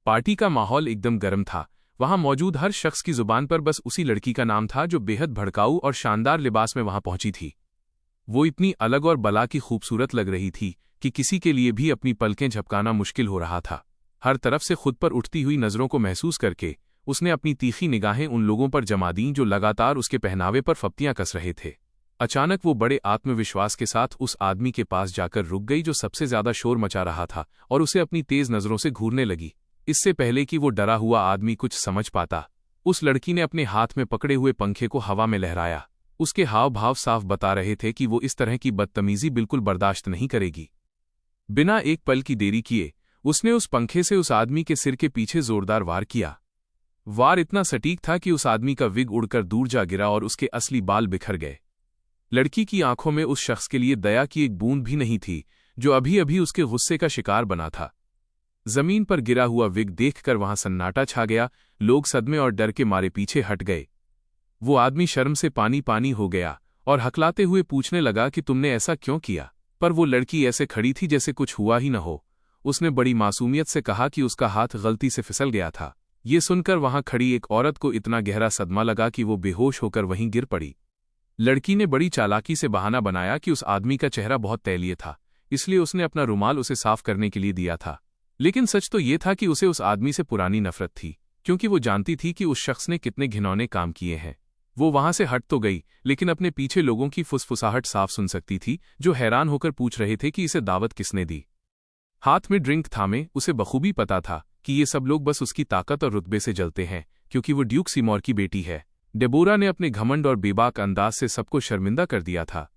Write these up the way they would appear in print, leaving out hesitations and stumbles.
Party का माहौल एकदम गर्म था। वहां मौजूद हर शख्स की जुबान पर बस उसी लड़की का नाम था जो बेहद भड़काऊ और शानदार लिबास में वहां पहुंची थी। वो इतनी अलग और बला की खूबसूरत लग रही थी कि किसी के लिए भी अपनी पलकें झपकाना मुश्किल हो रहा था। हर तरफ से खुद पर उठती हुई नजरों को महसूस करके उसने अपनी तीखी निगाहें उन लोगों पर जमा दीं जो लगातार उसके पहनावे पर फप्तियां कस रहे थे। अचानक वो बड़े आत्मविश्वास के साथ उस आदमी के पास जाकर रुक गई जो सबसे ज्यादा शोर मचा रहा था, और उसे अपनी तेज नजरों से घूरने लगी। इससे पहले कि वो डरा हुआ आदमी कुछ समझ पाता, उस लड़की ने अपने हाथ में पकड़े हुए पंखे को हवा में लहराया। उसके हाव भाव साफ बता रहे थे कि वो इस तरह की बदतमीजी बिल्कुल बर्दाश्त नहीं करेगी। बिना एक पल की देरी किए उसने उस पंखे से उस आदमी के सिर के पीछे जोरदार वार किया। वार इतना सटीक था कि उस आदमी का विग उड़कर दूर जा गिरा और उसके असली बाल बिखर गए। लड़की की आंखों में उस शख्स के लिए दया की एक बूंद भी नहीं थी जो अभी अभी उसके गुस्से का शिकार बना था। जमीन पर गिरा हुआ विग देखकर वहां सन्नाटा छा गया। लोग सदमे और डर के मारे पीछे हट गए। वो आदमी शर्म से पानी पानी हो गया और हकलाते हुए पूछने लगा कि तुमने ऐसा क्यों किया, पर वो लड़की ऐसे खड़ी थी जैसे कुछ हुआ ही न हो। उसने बड़ी मासूमियत से कहा कि उसका हाथ गलती से फिसल गया था। ये सुनकर वहां खड़ी एक औरत को इतना गहरा सदमा लगा कि वो बेहोश होकर वहीं गिर पड़ी। लड़की ने बड़ी चालाकी से बहाना बनाया कि उस आदमी का चेहरा बहुत तैलीय था, इसलिए उसने अपना रुमाल उसे साफ करने के लिए दिया था। लेकिन सच तो ये था कि उसे उस आदमी से पुरानी नफरत थी, क्योंकि वो जानती थी कि उस शख्स ने कितने घिनौने काम किए हैं। वो वहां से हट तो गई, लेकिन अपने पीछे लोगों की फुसफुसाहट साफ सुन सकती थी जो हैरान होकर पूछ रहे थे कि इसे दावत किसने दी। हाथ में ड्रिंक थामे उसे बखूबी पता था कि ये सब लोग बस उसकी ताकत और रुतबे से जलते हैं, क्योंकि वो ड्यूक सीमोर की बेटी है। डेबोरा ने अपने घमंड और बेबाक अंदाज से सबको शर्मिंदा कर दिया था।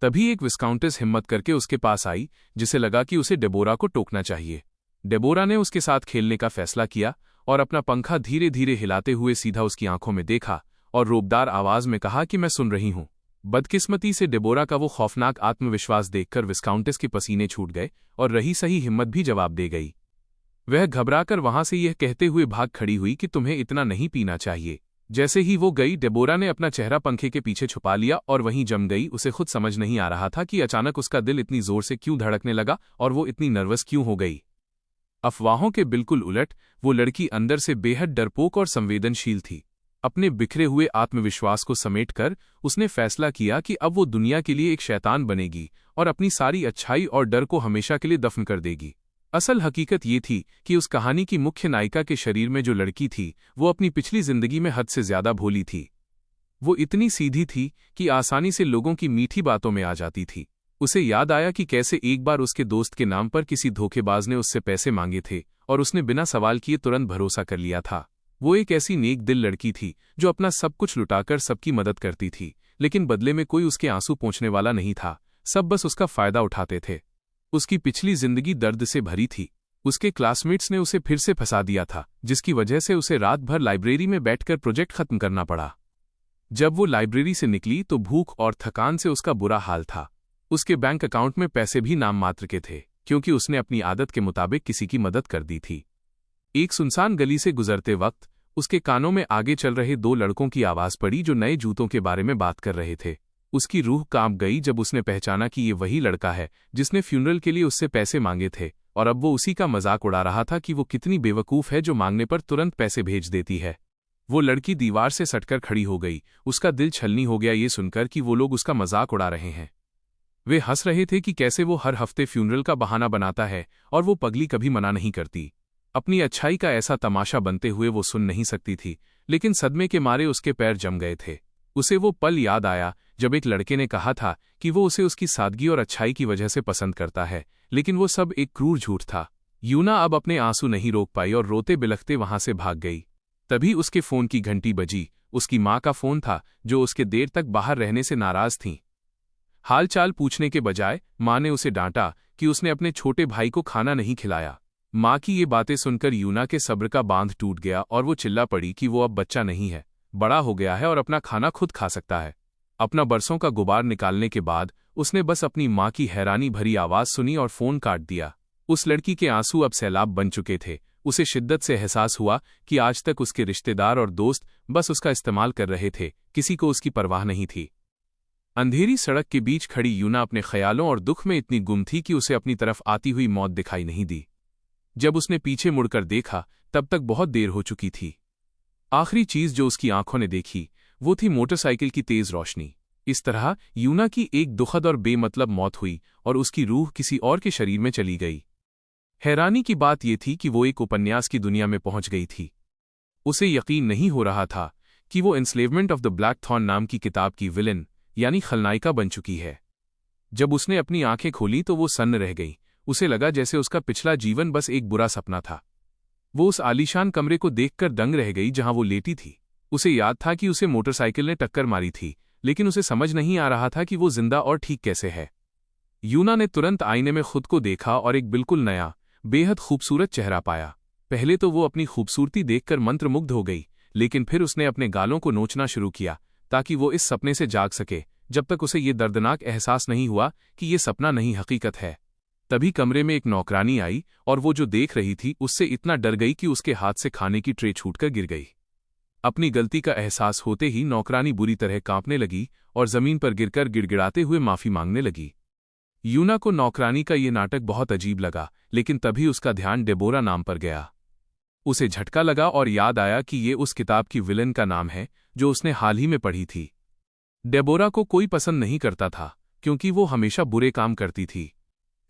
तभी एक विस्काउंटेस हिम्मत करके उसके पास आई, जिसे लगा कि उसे डेबोरा को टोकना चाहिए। डेबोरा ने उसके साथ खेलने का फैसला किया और अपना पंखा धीरे धीरे हिलाते हुए सीधा उसकी आंखों में देखा और रोबदार आवाज में कहा कि मैं सुन रही हूं। बदकिस्मती से डेबोरा का वो खौफनाक आत्मविश्वास देखकर विस्काउंटेस के पसीने छूट गए और रही सही हिम्मत भी जवाब दे गई। वह घबराकर वहां से यह कहते हुए भाग खड़ी हुई कि तुम्हें इतना नहीं पीना चाहिए। जैसे ही वो गई, डेबोरा ने अपना चेहरा पंखे के पीछे छुपा लिया और वहीं जम गई। उसे खुद समझ नहीं आ रहा था कि अचानक उसका दिल इतनी जोर से क्यों धड़कने लगा और वो इतनी नर्वस क्यों हो गई। अफवाहों के बिल्कुल उलट वो लड़की अंदर से बेहद डरपोक और संवेदनशील थी। अपने बिखरे हुए आत्मविश्वास को समेटकर उसने फैसला किया कि अब वो दुनिया के लिए एक शैतान बनेगी और अपनी सारी अच्छाई और डर को हमेशा के लिए दफन कर देगी। असल हकीकत ये थी कि उस कहानी की मुख्य नायिका के शरीर में जो लड़की थी वो अपनी पिछली जिंदगी में हद से ज्यादा भोली थी। वो इतनी सीधी थी कि आसानी से लोगों की मीठी बातों में आ जाती थी। उसे याद आया कि कैसे एक बार उसके दोस्त के नाम पर किसी धोखेबाज ने उससे पैसे मांगे थे और उसने बिना सवाल किए तुरंत भरोसा कर लिया था। वो एक ऐसी नेक दिल लड़की थी जो अपना सब कुछ लुटाकर सबकी मदद करती थी, लेकिन बदले में कोई उसके आंसू पोंछने वाला नहीं था। सब बस उसका फायदा उठाते थे। उसकी पिछली जिंदगी दर्द से भरी थी। उसके क्लासमेट्स ने उसे फिर से फंसा दिया था, जिसकी वजह से उसे रात भर लाइब्रेरी में बैठकर प्रोजेक्ट खत्म करना पड़ा। जब वो लाइब्रेरी से निकली तो भूख और थकान से उसका बुरा हाल था। उसके बैंक अकाउंट में पैसे भी नाम मात्र के थे, क्योंकि उसने अपनी आदत के मुताबिक किसी की मदद कर दी थी। एक सुनसान गली से गुजरते वक्त उसके कानों में आगे चल रहे दो लड़कों की आवाज पड़ी जो नए जूतों के बारे में बात कर रहे थे। उसकी रूह कांप गई जब उसने पहचाना कि ये वही लड़का है जिसने फ्यूनरल के लिए उससे पैसे मांगे थे, और अब वो उसी का मजाक उड़ा रहा था कि वो कितनी बेवकूफ है जो मांगने पर तुरंत पैसे भेज देती है। वो लड़की दीवार से सटकर खड़ी हो गई। उसका दिल छलनी हो गया ये सुनकर कि वो लोग उसका मजाक उड़ा रहे हैं। वे हंस रहे थे कि कैसे वो हर हफ्ते फ्यूनरल का बहाना बनाता है और वो पगली कभी मना नहीं करती। अपनी अच्छाई का ऐसा तमाशा बनते हुए वो सुन नहीं सकती थी, लेकिन सदमे के मारे उसके पैर जम गए थे। उसे वो पल याद आया जब एक लड़के ने कहा था कि वो उसे उसकी सादगी और अच्छाई की वजह से पसंद करता है, लेकिन वो सब एक क्रूर झूठ था। यूना अब अपने आंसू नहीं रोक पाई और रोते बिलखते वहां से भाग गई। तभी उसके फोन की घंटी बजी। उसकी माँ का फोन था, जो उसके देर तक बाहर रहने से नाराज थीं। हालचाल पूछने के बजाय माँ ने उसे डांटा कि उसने अपने छोटे भाई को खाना नहीं खिलाया। माँ की ये बातें सुनकर यूना के सब्र का बांध टूट गया और वो चिल्ला पड़ी कि वो अब बच्चा नहीं है, बड़ा हो गया है और अपना खाना खुद खा सकता है। अपना बरसों का गुबार निकालने के बाद उसने बस अपनी माँ की हैरानी भरी आवाज सुनी और फोन काट दिया। उस लड़की के आंसू अब सैलाब बन चुके थे। उसे शिद्दत से एहसास हुआ कि आज तक उसके रिश्तेदार और दोस्त बस उसका इस्तेमाल कर रहे थे, किसी को उसकी परवाह नहीं थी। अंधेरी सड़क के बीच खड़ी यूना अपने ख्यालों और दुख में इतनी गुम थी कि उसे अपनी तरफ आती हुई मौत दिखाई नहीं दी। जब उसने पीछे मुड़कर देखा तब तक बहुत देर हो चुकी थी। आखिरी चीज जो उसकी आंखों ने देखी वो थी मोटरसाइकिल की तेज रोशनी। इस तरह यूना की एक दुखद और बेमतलब मौत हुई और उसकी रूह किसी और के शरीर में चली गई। हैरानी की बात यह थी कि वो एक उपन्यास की दुनिया में पहुंच गई थी। उसे यकीन नहीं हो रहा था कि वो एन्स्लेवमेंट ऑफ द ब्लैक थॉर्न नाम की किताब की विलेन यानी खलनायिका बन चुकी है। जब उसने अपनी आंखें खोली तो वो सन्न रह गई। उसे लगा जैसे उसका पिछला जीवन बस एक बुरा सपना था। वो उस आलीशान कमरे को देखकर दंग रह गई जहां वो लेटी थी। उसे याद था कि उसे मोटरसाइकिल ने टक्कर मारी थी, लेकिन उसे समझ नहीं आ रहा था कि वो जिंदा और ठीक कैसे है। यूना ने तुरंत आईने में खुद को देखा और एक बिल्कुल नया, बेहद खूबसूरत चेहरा पाया। पहले तो वो अपनी खूबसूरती देखकर मंत्रमुग्ध हो गई, लेकिन फिर उसने अपने गालों को नोचना शुरू किया ताकि वो इस सपने से जाग सके, जब तक उसे ये दर्दनाक एहसास नहीं हुआ कि ये सपना नहीं हकीकत है। तभी कमरे में एक नौकरानी आई और वो जो देख रही थी उससे इतना डर गई कि उसके हाथ से खाने की ट्रे छूटकर गिर गई। अपनी गलती का एहसास होते ही नौकरानी बुरी तरह कांपने लगी और जमीन पर गिरकर गिड़गिड़ाते हुए माफी मांगने लगी। यूना को नौकरानी का ये नाटक बहुत अजीब लगा, लेकिन तभी उसका ध्यान डेबोरा नाम पर गया। उसे झटका लगा और याद आया कि ये उस किताब की विलेन का नाम है जो उसने हाल ही में पढ़ी थी। डेबोरा को कोई पसंद नहीं करता था क्योंकि वो हमेशा बुरे काम करती थी।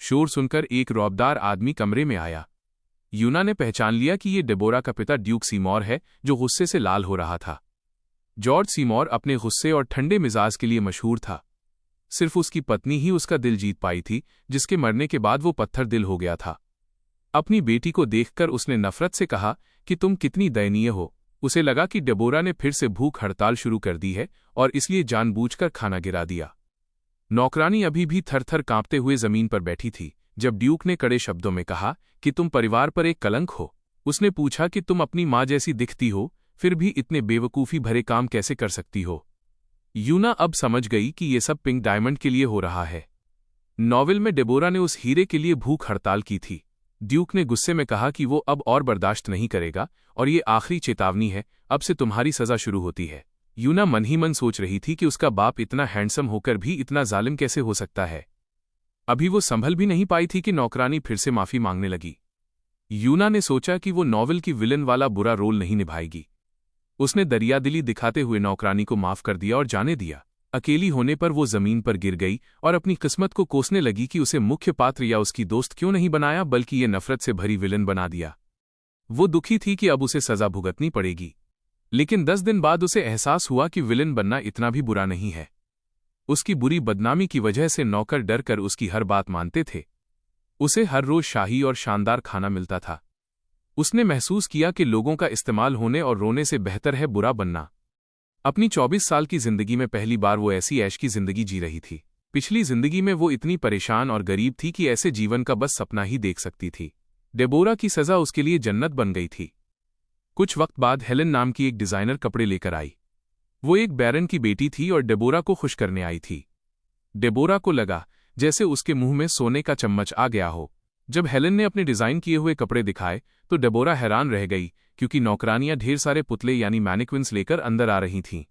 शोर सुनकर एक रौबदार आदमी कमरे में आया। यूना ने पहचान लिया कि ये डेबोरा का पिता ड्यूक सीमोर है, जो गुस्से से लाल हो रहा था। जॉर्ज सीमोर अपने गुस्से और ठंडे मिजाज के लिए मशहूर था। सिर्फ उसकी पत्नी ही उसका दिल जीत पाई थी, जिसके मरने के बाद वो पत्थर दिल हो गया था। अपनी बेटी को देखकर उसने नफरत से कहा कि तुम कितनी दयनीय हो। उसे लगा कि डेबोरा ने फिर से भूख हड़ताल शुरू कर दी है और इसलिए जानबूझकर खाना गिरा दिया। नौकरानी अभी भी थर-थर कांपते हुए जमीन पर बैठी थी जब ड्यूक ने कड़े शब्दों में कहा कि तुम परिवार पर एक कलंक हो। उसने पूछा कि तुम अपनी माँ जैसी दिखती हो, फिर भी इतने बेवकूफ़ी भरे काम कैसे कर सकती हो। यूना अब समझ गई कि ये सब पिंक डायमंड के लिए हो रहा है। नॉवेल में डेबोरा ने उस हीरे के लिए भूख हड़ताल की थी। ड्यूक ने गुस्से में कहा कि वो अब और बर्दाश्त नहीं करेगा और ये आखिरी चेतावनी है, अब से तुम्हारी सजा शुरू होती है। यूना मन ही मन सोच रही थी कि उसका बाप इतना हैंडसम होकर भी इतना जालिम कैसे हो सकता है। अभी वो संभल भी नहीं पाई थी कि नौकरानी फिर से माफी मांगने लगी। यूना ने सोचा कि वो नॉवेल की विलन वाला बुरा रोल नहीं निभाएगी। उसने दरियादिली दिखाते हुए नौकरानी को माफ कर दिया और जाने दिया। अकेली होने पर वो जमीन पर गिर गई और अपनी किस्मत को कोसने लगी कि उसे मुख्य पात्र या उसकी दोस्त क्यों नहीं बनाया, बल्कि ये नफरत से भरी विलन बना दिया। वो दुखी थी कि अब उसे सजा भुगतनी पड़ेगी, लेकिन 10 दिन बाद उसे एहसास हुआ कि विलन बनना इतना भी बुरा नहीं है। उसकी बुरी बदनामी की वजह से नौकर डर कर उसकी हर बात मानते थे। उसे हर रोज शाही और शानदार खाना मिलता था। उसने महसूस किया कि लोगों का इस्तेमाल होने और रोने से बेहतर है बुरा बनना। अपनी 24 साल की जिंदगी में पहली बार वो ऐसी ऐश की जिंदगी जी रही थी। पिछली जिंदगी में वो इतनी परेशान और गरीब थी कि ऐसे जीवन का बस सपना ही देख सकती थी। डेबोरा की सजा उसके लिए जन्नत बन गई थी। कुछ वक्त बाद हेलेन नाम की एक डिजाइनर कपड़े लेकर आई। वो एक बैरन की बेटी थी और डेबोरा को खुश करने आई थी। डेबोरा को लगा जैसे उसके मुंह में सोने का चम्मच आ गया हो। जब हेलेन ने अपने डिजाइन किए हुए कपड़े दिखाए तो डेबोरा हैरान रह गई, क्योंकि नौकरानियां ढेर सारे पुतले यानी मैनिक्विन्स लेकर अंदर आ रही थीं।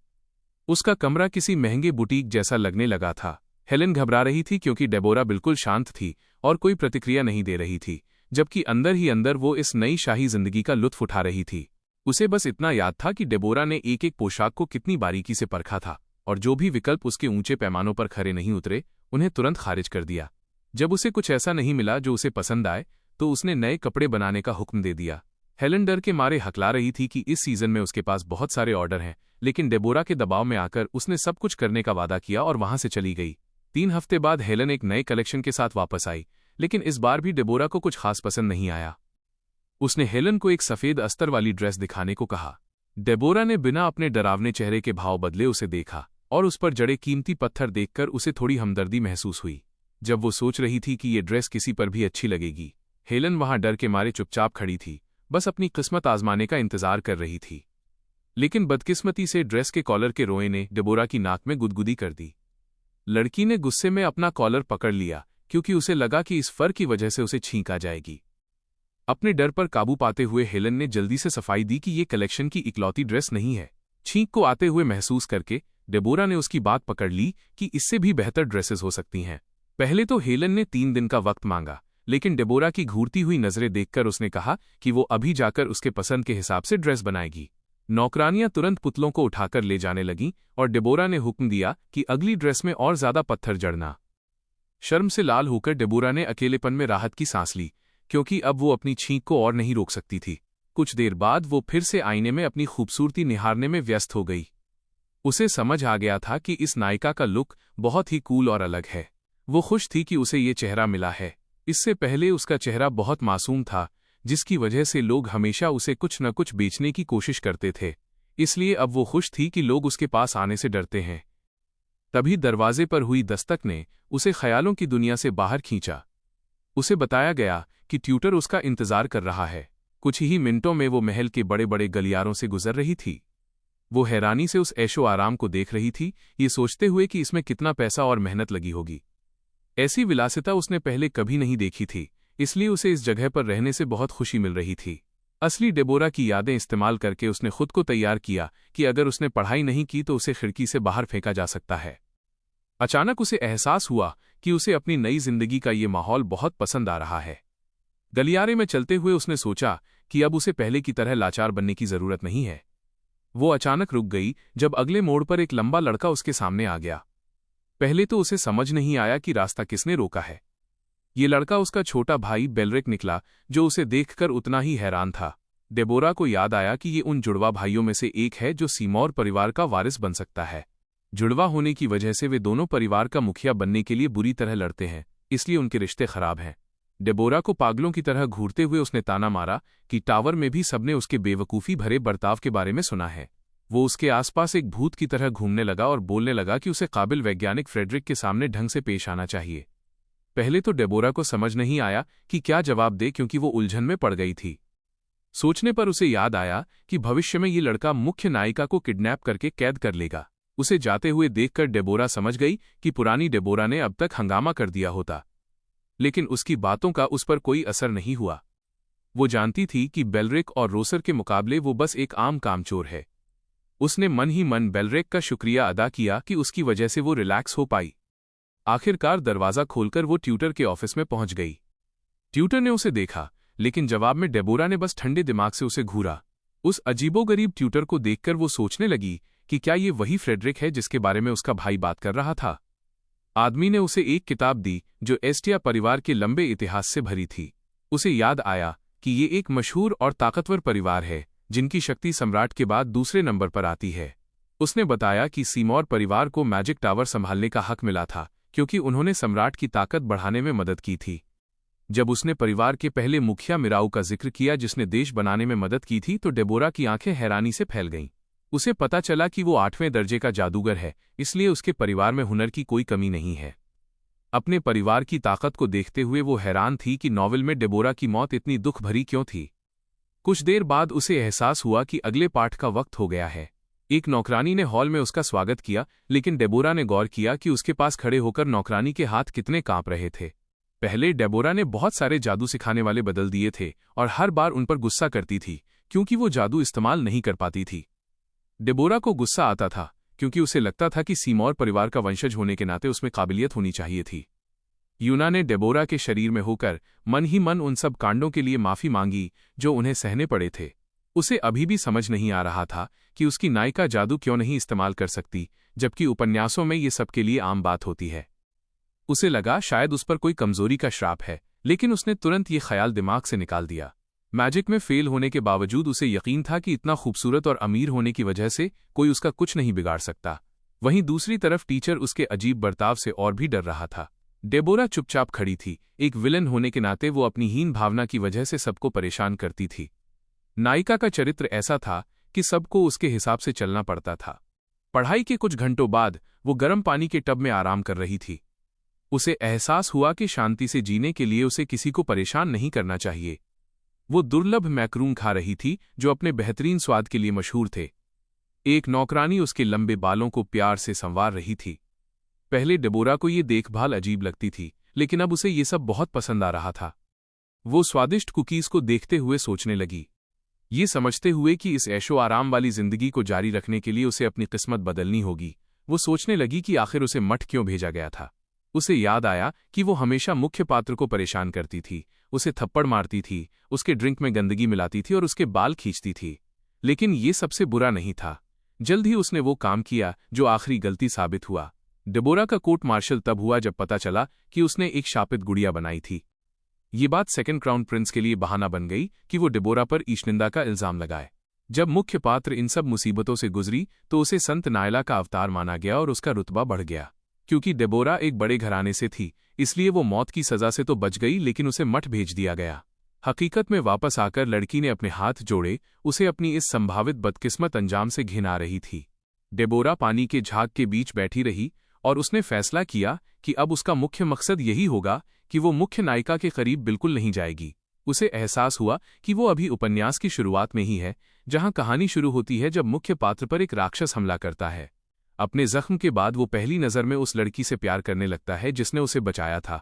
उसका कमरा किसी महंगे बुटीक जैसा लगने लगा था। हेलेन घबरा रही थी क्योंकि डेबोरा बिल्कुल शांत थी और कोई प्रतिक्रिया नहीं दे रही थी, जबकि अंदर ही अंदर वो इस नई शाही जिंदगी का लुत्फ उठा रही थी। उसे बस इतना याद था कि डेबोरा ने एक एक पोशाक को कितनी बारीकी से परखा था और जो भी विकल्प उसके ऊंचे पैमानों पर खरे नहीं उतरे, उन्हें तुरंत खारिज कर दिया। जब उसे कुछ ऐसा नहीं मिला जो उसे पसंद आए, तो उसने नए कपड़े बनाने का हुक्म दे दिया। हेलेन डर के मारे हकला रही थी कि इस सीजन में उसके पास बहुत सारे ऑर्डर हैं, लेकिन डेबोरा के दबाव में आकर उसने सब कुछ करने का वादा किया और वहां से चली गई। 3 हफ्ते बाद हेलेन एक नए कलेक्शन के साथ वापस आई, लेकिन इस बार भी डेबोरा को कुछ खास पसंद नहीं आया। उसने हेलेन को एक सफेद अस्तर वाली ड्रेस दिखाने को कहा। डेबोरा ने बिना अपने डरावने चेहरे के भाव बदले उसे देखा और उस पर जड़े कीमती पत्थर देखकर उसे थोड़ी हमदर्दी महसूस हुई। जब वो सोच रही थी कि ये ड्रेस किसी पर भी अच्छी लगेगी, हेलेन वहां डर के मारे चुपचाप खड़ी थी, बस अपनी किस्मत आजमाने का इंतजार कर रही थी। लेकिन बदकिस्मती से ड्रेस के कॉलर के रोए ने डेबोरा की नाक में गुदगुदी कर दी। लड़की ने गुस्से में अपना कॉलर पकड़ लिया, क्योंकि उसे लगा कि इस फर की वजह से उसे छींक आ जाएगी। अपने डर पर काबू पाते हुए हेलेन ने जल्दी से सफाई दी कि ये कलेक्शन की इकलौती ड्रेस नहीं है। छींक को आते हुए महसूस करके डेबोरा ने उसकी बात पकड़ ली कि इससे भी बेहतर ड्रेसेस हो सकती हैं। पहले तो हेलेन ने 3 दिन का वक्त मांगा, लेकिन डेबोरा की घूरती हुई नजरें देखकर उसने कहा कि वो अभी जाकर उसके पसंद के हिसाब से ड्रेस बनाएगी। नौकरानियां तुरंत पुतलों को उठाकर ले जाने लगीं और डेबोरा ने हुक्म दिया कि अगली ड्रेस में और ज्यादा पत्थर जड़ना। शर्म से लाल होकर डेबोरा ने अकेलेपन में राहत की सांस ली, क्योंकि अब वो अपनी छींक को और नहीं रोक सकती थी। कुछ देर बाद वो फिर से आईने में अपनी खूबसूरती निहारने में व्यस्त हो गई। उसे समझ आ गया था कि इस नायिका का लुक बहुत ही कूल और अलग है। वो खुश थी कि उसे ये चेहरा मिला है। इससे पहले उसका चेहरा बहुत मासूम था, जिसकी वजह से लोग हमेशा उसे कुछ न कुछ बेचने की कोशिश करते थे। इसलिए अब वो खुश थी कि लोग उसके पास आने से डरते हैं। तभी दरवाजे पर हुई दस्तक ने उसे ख्यालों की दुनिया से बाहर खींचा। उसे बताया गया कि ट्यूटर उसका इंतजार कर रहा है। कुछ ही मिनटों में वो महल के बड़े बड़े गलियारों से गुजर रही थी। वो हैरानी से उस ऐशो आराम को देख रही थी, ये सोचते हुए कि इसमें कितना पैसा और मेहनत लगी होगी। ऐसी विलासिता उसने पहले कभी नहीं देखी थी, इसलिए उसे इस जगह पर रहने से बहुत खुशी मिल रही थी। असली डेबोरा की यादें इस्तेमाल करके उसने खुद को तैयार किया कि अगर उसने पढ़ाई नहीं की तो उसे खिड़की से बाहर फेंका जा सकता है। अचानक उसे एहसास हुआ कि उसे अपनी नई जिंदगी का ये माहौल बहुत पसंद आ रहा है। गलियारे में चलते हुए उसने सोचा कि अब उसे पहले की तरह लाचार बनने की जरूरत नहीं है। वो अचानक रुक गई जब अगले मोड़ पर एक लंबा लड़का उसके सामने आ गया। पहले तो उसे समझ नहीं आया कि रास्ता किसने रोका है। ये लड़का उसका छोटा भाई बेलरिक निकला, जो उसे देखकर उतना ही हैरान था। डेबोरा को याद आया कि ये उन जुड़वा भाइयों में से एक है जो सीमोर परिवार का वारिस बन सकता है। जुड़वा होने की वजह से वे दोनों परिवार का मुखिया बनने के लिए बुरी तरह लड़ते हैं, इसलिए उनके रिश्ते खराब हैं। डेबोरा को पागलों की तरह घूरते हुए उसने ताना मारा कि टावर में भी सबने उसके बेवकूफ़ी भरे बर्ताव के बारे में सुना है। वो उसके आसपास एक भूत की तरह घूमने लगा और बोलने लगा कि उसे काबिल वैज्ञानिक फ्रेडरिक के सामने ढंग से पेश आना चाहिए। पहले तो डेबोरा को समझ नहीं आया कि क्या जवाब दे, क्योंकि वो उलझन में पड़ गई थी। सोचने पर उसे याद आया कि भविष्य में ये लड़का मुख्य नायिका को किडनैप करके कैद कर लेगा। उसे जाते हुए देखकर डेबोरा समझ गई कि पुरानी डेबोरा ने अब तक हंगामा कर दिया होता, लेकिन उसकी बातों का उस पर कोई असर नहीं हुआ। वो जानती थी कि बेलरिक और रोसर के मुकाबले वो बस एक आम कामचोर है। उसने मन ही मन बेलरिक का शुक्रिया अदा किया कि उसकी वजह से वो रिलैक्स हो पाई। आखिरकार दरवाज़ा खोलकर वो ट्यूटर के ऑफिस में पहुंच गई। ट्यूटर ने उसे देखा, लेकिन जवाब में डेबोरा ने बस ठंडे दिमाग से उसे घूरा। उस अजीबोगरीब ट्यूटर को देखकर वो सोचने लगी कि क्या ये वही फ्रेडरिक है जिसके बारे में उसका भाई बात कर रहा था। आदमी ने उसे एक किताब दी जो एस्टिया परिवार के लंबे इतिहास से भरी थी। उसे याद आया कि ये एक मशहूर और ताकतवर परिवार है, जिनकी शक्ति सम्राट के बाद दूसरे नंबर पर आती है। उसने बताया कि सीमोर परिवार को मैजिक टावर संभालने का हक मिला था, क्योंकि उन्होंने सम्राट की ताकत बढ़ाने में मदद की थी। जब उसने परिवार के पहले मुखिया मिराऊ का जिक्र किया जिसने देश बनाने में मदद की थी, तो डेबोरा की आंखें हैरानी से फैल गईं। उसे पता चला कि वो 8वें दर्जे का जादूगर है, इसलिए उसके परिवार में हुनर की कोई कमी नहीं है। अपने परिवार की ताकत को देखते हुए वो हैरान थी कि नॉवेल में डेबोरा की मौत इतनी दुख भरी क्यों थी। कुछ देर बाद उसे एहसास हुआ कि अगले पाठ का वक्त हो गया है। एक नौकरानी ने हॉल में उसका स्वागत किया, लेकिन डेबोरा ने गौर किया कि उसके पास खड़े होकर नौकरानी के हाथ कितने कांप रहे थे। पहले डेबोरा ने बहुत सारे जादू सिखाने वाले बदल दिए थे और हर बार उन पर गुस्सा करती थी, क्योंकि वो जादू इस्तेमाल नहीं कर पाती थी। डेबोरा को गुस्सा आता था, क्योंकि उसे लगता था कि सीमोर परिवार का वंशज होने के नाते उसमें काबिलियत होनी चाहिए थी। यूना ने डेबोरा के शरीर में होकर मन ही मन उन सब कांडों के लिए माफी मांगी जो उन्हें सहने पड़े थे। उसे अभी भी समझ नहीं आ रहा था कि उसकी नायिका जादू क्यों नहीं इस्तेमाल कर सकती, जबकि उपन्यासों में ये सबके लिए आम बात होती है। उसे लगा शायद उस पर कोई कमजोरी का श्राप है, लेकिन उसने तुरंत ये ख्याल दिमाग से निकाल दिया। मैजिक में फेल होने के बावजूद उसे यकीन था कि इतना खूबसूरत और अमीर होने की वजह से कोई उसका कुछ नहीं बिगाड़ सकता। वहीं दूसरी तरफ टीचर उसके अजीब बर्ताव से और भी डर रहा था। डेबोरा चुपचाप खड़ी थी। एक विलन होने के नाते वो अपनी हीन भावना की वजह से सबको परेशान करती थी। नायिका का चरित्र ऐसा था कि सबको उसके हिसाब से चलना पड़ता था। पढ़ाई के कुछ घंटों बाद वो गर्म पानी के टब में आराम कर रही थी। उसे एहसास हुआ कि शांति से जीने के लिए उसे किसी को परेशान नहीं करना चाहिए। वो दुर्लभ मैक्रून खा रही थी जो अपने बेहतरीन स्वाद के लिए मशहूर थे। एक नौकरानी उसके लंबे बालों को प्यार से संवार रही थी। पहले डेबोरा को ये देखभाल अजीब लगती थी, लेकिन अब उसे ये सब बहुत पसंद आ रहा था। वो स्वादिष्ट कुकीज को देखते हुए सोचने लगी, ये समझते हुए कि इस ऐशो आराम वाली जिंदगी को जारी रखने के लिए उसे अपनी किस्मत बदलनी होगी। वो सोचने लगी कि आखिर उसे मठ क्यों भेजा गया था। उसे याद आया कि वो हमेशा मुख्य पात्र को परेशान करती थी, उसे थप्पड़ मारती थी, उसके ड्रिंक में गंदगी मिलाती थी और उसके बाल खींचती थी। लेकिन ये सबसे बुरा नहीं था। जल्द ही उसने वो काम किया जो आखिरी गलती साबित हुआ। डेबोरा का कोर्ट मार्शल तब हुआ जब पता चला कि उसने एक शापित गुड़िया बनाई थी। ये बात सेकंड क्राउन प्रिंस के लिए बहाना बन गई कि वो डेबोरा पर ईशनिंदा का इल्जाम लगाए। जब मुख्य पात्र इन सब मुसीबतों से गुजरी तो उसे संत नायला का अवतार माना गया और उसका रुतबा बढ़ गया। क्योंकि डेबोरा एक बड़े घराने से थी, इसलिए वो मौत की सजा से तो बच गई, लेकिन उसे मठ भेज दिया गया। हकीकत में वापस आकर लड़की ने अपने हाथ जोड़े, उसे अपनी इस संभावित बदकिस्मत अंजाम से घिन आ रही थी। डेबोरा पानी के झाग के बीच बैठी रही और उसने फैसला किया कि अब उसका मुख्य मकसद यही होगा कि वो मुख्य नायिका के करीब बिल्कुल नहीं जाएगी। उसे एहसास हुआ कि वो अभी उपन्यास की शुरुआत में ही है, जहां कहानी शुरू होती है जब मुख्य पात्र पर एक राक्षस हमला करता है। अपने जख्म के बाद वो पहली नज़र में उस लड़की से प्यार करने लगता है जिसने उसे बचाया था।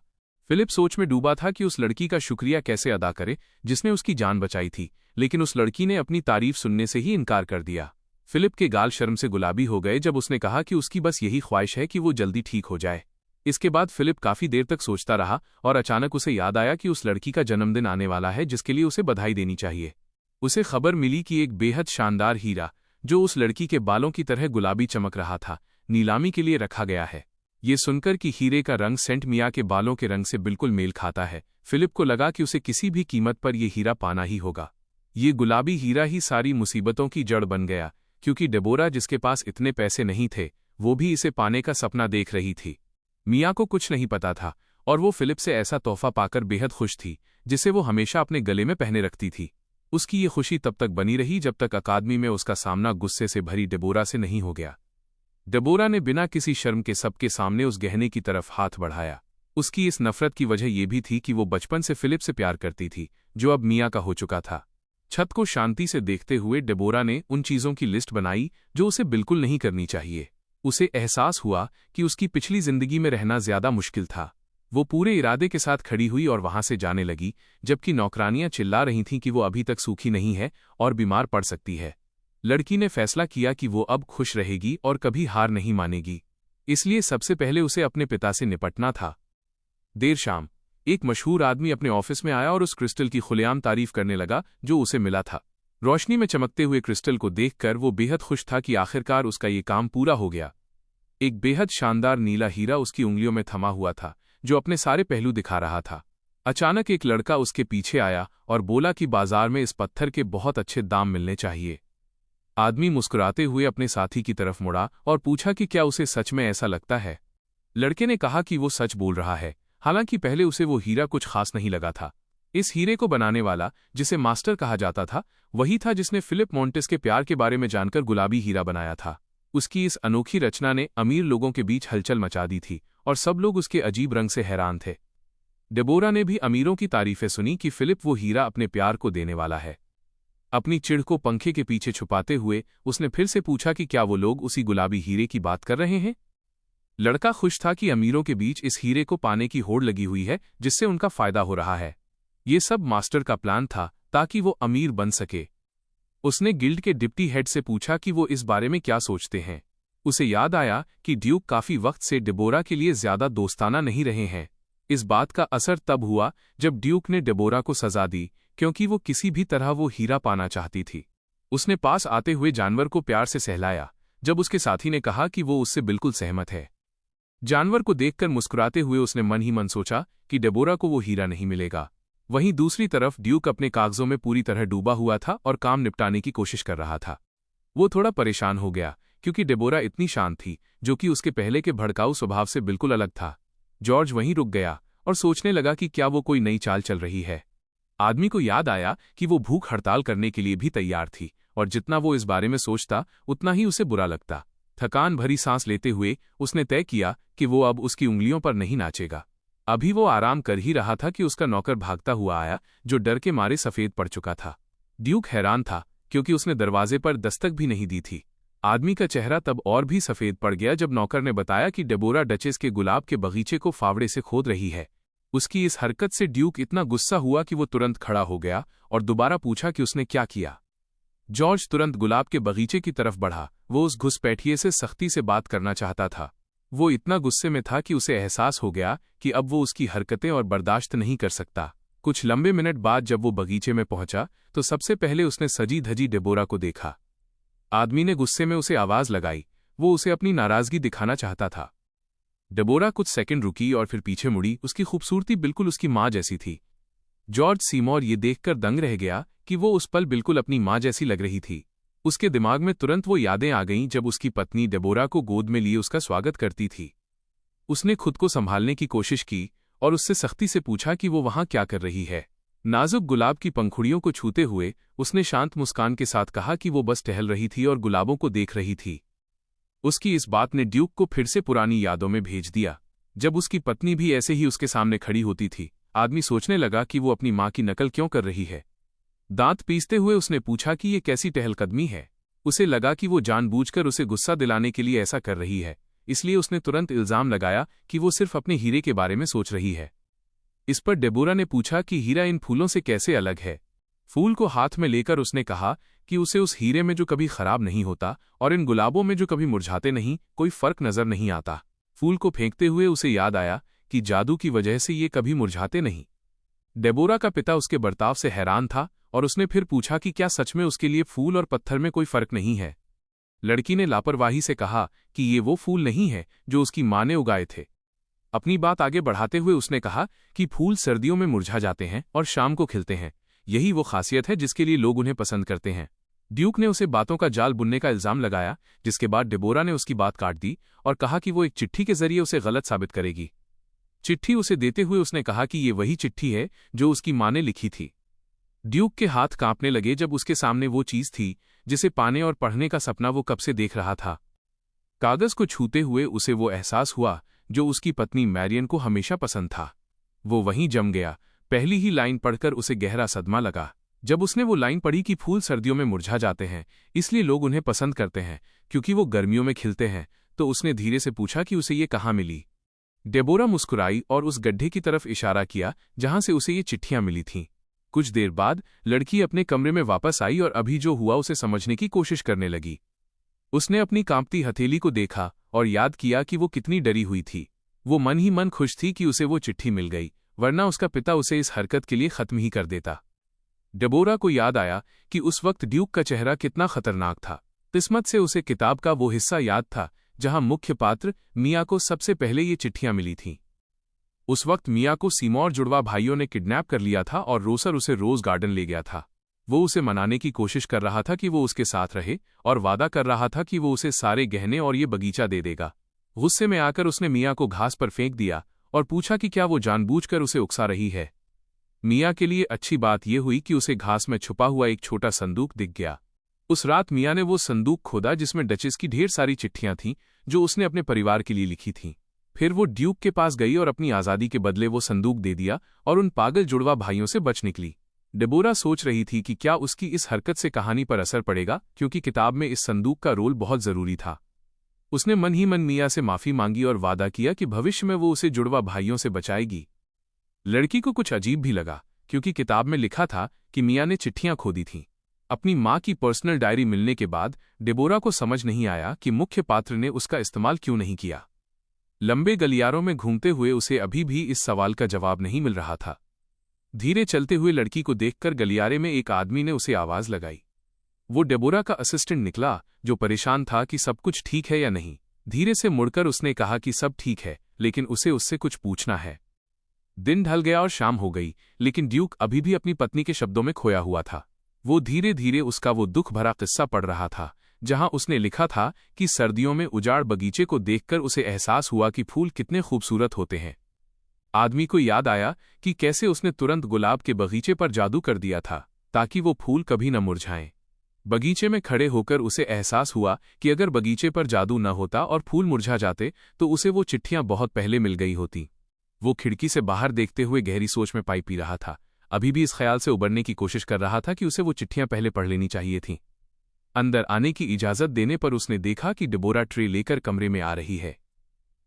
फिलिप सोच में डूबा था कि उस लड़की का शुक्रिया कैसे अदा करे जिसने उसकी जान बचाई थी, लेकिन उस लड़की ने अपनी तारीफ सुनने से ही इनकार कर दिया। फिलिप के गाल शर्म से गुलाबी हो गए जब उसने कहा कि उसकी बस यही ख्वाहिश है कि वो जल्दी ठीक हो जाए। इसके बाद फिलिप काफी देर तक सोचता रहा और अचानक उसे याद आया कि उस लड़की का जन्मदिन आने वाला है जिसके लिए उसे बधाई देनी चाहिए। उसे खबर मिली कि एक बेहद शानदार हीरा, जो उस लड़की के बालों की तरह गुलाबी चमक रहा था, नीलामी के लिए रखा गया है। ये सुनकर कि हीरे का रंग सेंट मिया के बालों के रंग से बिल्कुल मेल खाता है, फिलिप को लगा कि उसे किसी भी कीमत पर यह हीरा पाना ही होगा। ये गुलाबी हीरा ही सारी मुसीबतों की जड़ बन गया, क्योंकि डेबोरा, जिसके पास इतने पैसे नहीं थे, वो भी इसे पाने का सपना देख रही थी। मिया को कुछ नहीं पता था और वो फिलिप से ऐसा तोहफा पाकर बेहद खुश थी, जिसे वो हमेशा अपने गले में पहने रखती थी। उसकी ये खुशी तब तक बनी रही जब तक अकादमी में उसका सामना गुस्से से भरी डेबोरा से नहीं हो गया। डेबोरा ने बिना किसी शर्म के सबके सामने उस गहने की तरफ हाथ बढ़ाया। उसकी इस नफरत की वजह यह भी थी कि वो बचपन से फिलिप से प्यार करती थी, जो अब मिया का हो चुका था। छत को शांति से देखते हुए डेबोरा ने उन चीजों की लिस्ट बनाई जो उसे बिल्कुल नहीं करनी चाहिए। उसे एहसास हुआ कि उसकी पिछली जिंदगी में रहना ज्यादा मुश्किल था। वो पूरे इरादे के साथ खड़ी हुई और वहां से जाने लगी, जबकि नौकरानियां चिल्ला रही थीं कि वो अभी तक सूखी नहीं है और बीमार पड़ सकती है। लड़की ने फैसला किया कि वो अब खुश रहेगी और कभी हार नहीं मानेगी, इसलिए सबसे पहले उसे अपने पिता से निपटना था। देर शाम एक मशहूर आदमी अपने ऑफिस में आया और उस क्रिस्टल की खुलेआम तारीफ करने लगा जो उसे मिला था। रोशनी में चमकते हुए क्रिस्टल को देखकर वो बेहद खुश था कि आखिरकार उसका ये काम पूरा हो गया। एक बेहद शानदार नीला हीरा उसकी उंगलियों में थमा हुआ था, जो अपने सारे पहलू दिखा रहा था। अचानक एक लड़का उसके पीछे आया और बोला कि बाजार में इस पत्थर के बहुत अच्छे दाम मिलने चाहिए। आदमी मुस्कुराते हुए अपने साथी की तरफ मुड़ा और पूछा कि क्या उसे सच में ऐसा लगता है। लड़के ने कहा कि वो सच बोल रहा है, हालांकि पहले उसे वो हीरा कुछ खास नहीं लगा था। इस हीरे को बनाने वाला, जिसे मास्टर कहा जाता था, वही था जिसने फिलिप मॉन्टेस के प्यार के बारे में जानकर गुलाबी हीरा बनाया था। उसकी इस अनोखी रचना ने अमीर लोगों के बीच हलचल मचा दी थी और सब लोग उसके अजीब रंग से हैरान थे। डेबोरा ने भी अमीरों की तारीफें सुनी कि फिलिप वो हीरा अपने प्यार को देने वाला है। अपनी चिढ़ को पंखे के पीछे छुपाते हुए उसने फिर से पूछा कि क्या वो लोग उसी गुलाबी हीरे की बात कर रहे हैं। लड़का खुश था कि अमीरों के बीच इस हीरे को पाने की होड़ लगी हुई है, जिससे उनका फायदा हो रहा है। ये सब मास्टर का प्लान था ताकि वो अमीर बन सके। उसने गिल्ड के डिप्टी हेड से पूछा कि वो इस बारे में क्या सोचते हैं। उसे याद आया कि ड्यूक काफी वक्त से डेबोरा के लिए ज्यादा दोस्ताना नहीं रहे हैं। इस बात का असर तब हुआ जब ड्यूक ने डेबोरा को सजा दी, क्योंकि वो किसी भी तरह वो हीरा पाना चाहती थी। उसने पास आते हुए जानवर को प्यार से सहलाया, जब उसके साथी ने कहा कि वो उससे बिल्कुल सहमत है। जानवर को देखकर मुस्कुराते हुए उसने मन ही मन सोचा कि डेबोरा को वो हीरा नहीं मिलेगा। वहीं दूसरी तरफ ड्यूक अपने कागजों में पूरी तरह डूबा हुआ था और काम निपटाने की कोशिश कर रहा था। वो थोड़ा परेशान हो गया, क्योंकि डेबोरा इतनी शांत थी, जो कि उसके पहले के भड़काऊ स्वभाव से बिल्कुल अलग था। जॉर्ज वहीं रुक गया और सोचने लगा कि क्या वो कोई नई चाल चल रही है। आदमी को याद आया कि वो भूख हड़ताल करने के लिए भी तैयार थी, और जितना वो इस बारे में सोचता उतना ही उसे बुरा लगता। थकान भरी सांस लेते हुए उसने तय किया कि वो अब उसकी उंगलियों पर नहीं नाचेगा। अभी वो आराम कर ही रहा था कि उसका नौकर भागता हुआ आया, जो डर के मारे सफेद पड़ चुका था। ड्यूक हैरान था, क्योंकि उसने दरवाजे पर दस्तक भी नहीं दी थी। आदमी का चेहरा तब और भी सफेद पड़ गया जब नौकर ने बताया कि डेबोरा डचेस के गुलाब के बगीचे को फावड़े से खोद रही है। उसकी इस हरकत से ड्यूक इतना गुस्सा हुआ कि वो तुरंत खड़ा हो गया और दोबारा पूछा कि उसने क्या किया। जॉर्ज तुरंत गुलाब के बगीचे की तरफ बढ़ा। वो उस घुसपैठिए से सख्ती से बात करना चाहता था। वो इतना गुस्से में था कि उसे एहसास हो गया कि अब वो उसकी हरकतें और बर्दाश्त नहीं कर सकता। कुछ लंबे मिनट बाद जब वो बगीचे में पहुंचा तो सबसे पहले उसने सजी धजी डेबोरा को देखा। आदमी ने गुस्से में उसे आवाज लगाई। वो उसे अपनी नाराजगी दिखाना चाहता था। डेबोरा कुछ सेकंड रुकी और फिर पीछे मुड़ी। उसकी खूबसूरती बिल्कुल उसकी माँ जैसी थी। जॉर्ज सीमोर ये देखकर दंग रह गया कि वो उस पल बिल्कुल अपनी माँ जैसी लग रही थी। उसके दिमाग में तुरंत वो यादें आ गईं जब उसकी पत्नी डेबोरा को गोद में लिए उसका स्वागत करती थी। उसने खुद को संभालने की कोशिश की और उससे सख्ती से पूछा कि वो वहां क्या कर रही है। नाजुक गुलाब की पंखुड़ियों को छूते हुए उसने शांत मुस्कान के साथ कहा कि वो बस टहल रही थी और गुलाबों को देख रही थी। उसकी इस बात ने ड्यूक को फिर से पुरानी यादों में भेज दिया, जब उसकी पत्नी भी ऐसे ही उसके सामने खड़ी होती थी। आदमी सोचने लगा कि वो अपनी माँ की नकल क्यों कर रही है। दांत पीसते हुए उसने पूछा कि ये कैसी टहलकदमी है। उसे लगा कि वो जानबूझकर उसे गुस्सा दिलाने के लिए ऐसा कर रही है, इसलिए उसने तुरंत इल्जाम लगाया कि वो सिर्फ अपने हीरे के बारे में सोच रही है। इस पर डेबोरा ने पूछा कि हीरा इन फूलों से कैसे अलग है। फूल को हाथ में लेकर उसने कहा कि उसे उस हीरे में जो कभी खराब नहीं होता और इन गुलाबों में जो कभी मुरझाते नहीं, कोई फर्क नजर नहीं आता। फूल को फेंकते हुए उसे याद आया कि जादू की वजह से ये कभी मुरझाते नहीं। डेबोरा का पिता उसके बर्ताव से हैरान था और उसने फिर पूछा कि क्या सच में उसके लिए फूल और पत्थर में कोई फर्क नहीं है। लड़की ने लापरवाही से कहा कि ये वो फूल नहीं है जो उसकी माँ ने उगाए थे। अपनी बात आगे बढ़ाते हुए उसने कहा कि फूल सर्दियों में मुरझा जाते हैं और शाम को खिलते हैं। यही वो खासियत है जिसके लिए लोग उन्हें पसंद करते हैं। ड्यूक ने उसे बातों का जाल बुनने का इल्जाम लगाया, जिसके बाद डेबोरा ने उसकी बात काट दी और कहा कि वो एक चिट्ठी के जरिए उसे गलत साबित करेगी। चिट्ठी उसे देते हुए उसने कहा कि ये वही चिट्ठी है जो उसकी माँ ने लिखी थी। ड्यूक के हाथ कांपने लगे जब उसके सामने वो चीज थी जिसे पाने और पढ़ने का सपना वो कब से देख रहा था। कागज को छूते हुए उसे वो एहसास हुआ जो उसकी पत्नी मैरियन को हमेशा पसंद था। वो वहीं जम गया। पहली ही लाइन पढ़कर उसे गहरा सदमा लगा। जब उसने वो लाइन पढ़ी कि फूल सर्दियों में मुरझा जाते हैं, इसलिए लोग उन्हें पसंद करते हैं क्योंकि वो गर्मियों में खिलते हैं, तो उसने धीरे से पूछा कि उसे ये कहाँ मिली। डेबोरा मुस्कुराई और उस गड्ढे की तरफ इशारा किया जहां से उसे ये चिट्ठियां मिली थीं। कुछ देर बाद लड़की अपने कमरे में वापस आई और अभी जो हुआ उसे समझने की कोशिश करने लगी। उसने अपनी कांपती हथेली को देखा और याद किया कि वो कितनी डरी हुई थी। वो मन ही मन खुश थी कि उसे वो चिट्ठी मिल गई, वरना उसका पिता उसे इस हरकत के लिए खत्म ही कर देता। डेबोरा को याद आया कि उस वक्त ड्यूक का चेहरा कितना खतरनाक था। किस्मत से उसे किताब का वो हिस्सा याद था जहां मुख्य पात्र मिया को सबसे पहले ये चिट्ठियां मिली थीं। उस वक्त मिया को सीमोर जुड़वा भाइयों ने किडनैप कर लिया था और रोसर उसे रोज गार्डन ले गया था। वो उसे मनाने की कोशिश कर रहा था कि वो उसके साथ रहे और वादा कर रहा था कि वो उसे सारे गहने और ये बगीचा दे देगा। गुस्से में आकर उसने मिया को घास पर फेंक दिया और पूछा कि क्या वो जानबूझकर उसे उकसा रही है। मिया के लिए अच्छी बात यह हुई कि उसे घास में छुपा हुआ एक छोटा संदूक दिख गया। उस रात मिया ने वो संदूक खोदा जिसमें डचेस की ढेर सारी चिट्ठियां थीं जो उसने अपने परिवार के लिए लिखी थीं। फिर वो ड्यूक के पास गई और अपनी आज़ादी के बदले वो संदूक दे दिया और उन पागल जुड़वा भाइयों से बच निकली। डेबोरा सोच रही थी कि क्या उसकी इस हरकत से कहानी पर असर पड़ेगा, क्योंकि किताब में इस संदूक का रोल बहुत जरूरी था। उसने मन ही मन मिया से माफी मांगी और वादा किया कि भविष्य में वो उसे जुड़वा भाइयों से बचाएगी। लड़की को कुछ अजीब भी लगा, क्योंकि किताब में लिखा था कि मिया ने चिट्ठियां खो दी थीं। अपनी माँ की पर्सनल डायरी मिलने के बाद डेबोरा को समझ नहीं आया कि मुख्य पात्र ने उसका इस्तेमाल क्यों नहीं किया। लंबे गलियारों में घूमते हुए उसे अभी भी इस सवाल का जवाब नहीं मिल रहा था। धीरे चलते हुए लड़की को देखकर गलियारे में एक आदमी ने उसे आवाज लगाई। वो डेबोरा का असिस्टेंट निकला, जो परेशान था कि सब कुछ ठीक है या नहीं। धीरे से मुड़कर उसने कहा कि सब ठीक है, लेकिन उसे उससे कुछ पूछना है। दिन ढल गया और शाम हो गई, लेकिन ड्यूक अभी भी अपनी पत्नी के शब्दों में खोया हुआ था। वो धीरे धीरे उसका वो दुख भरा किस्सा पढ़ रहा था जहां उसने लिखा था कि सर्दियों में उजाड़ बगीचे को देखकर उसे एहसास हुआ कि फूल कितने खूबसूरत होते हैं। आदमी को याद आया कि कैसे उसने तुरंत गुलाब के बगीचे पर जादू कर दिया था ताकि वो फूल कभी न मुरझाएं। बगीचे में खड़े होकर उसे एहसास हुआ कि अगर बगीचे पर जादू न होता और फूल मुरझा जाते तो उसे वो चिट्ठियां बहुत पहले मिल गई होती। वो खिड़की से बाहर देखते हुए गहरी सोच में पाई पी रहा था। अभी भी इस ख्याल से उबरने की कोशिश कर रहा था कि उसे वो चिट्ठियां पहले पढ़ लेनी चाहिए थीं। अंदर आने की इजाजत देने पर उसने देखा कि डेबोरा ट्रे लेकर कमरे में आ रही है।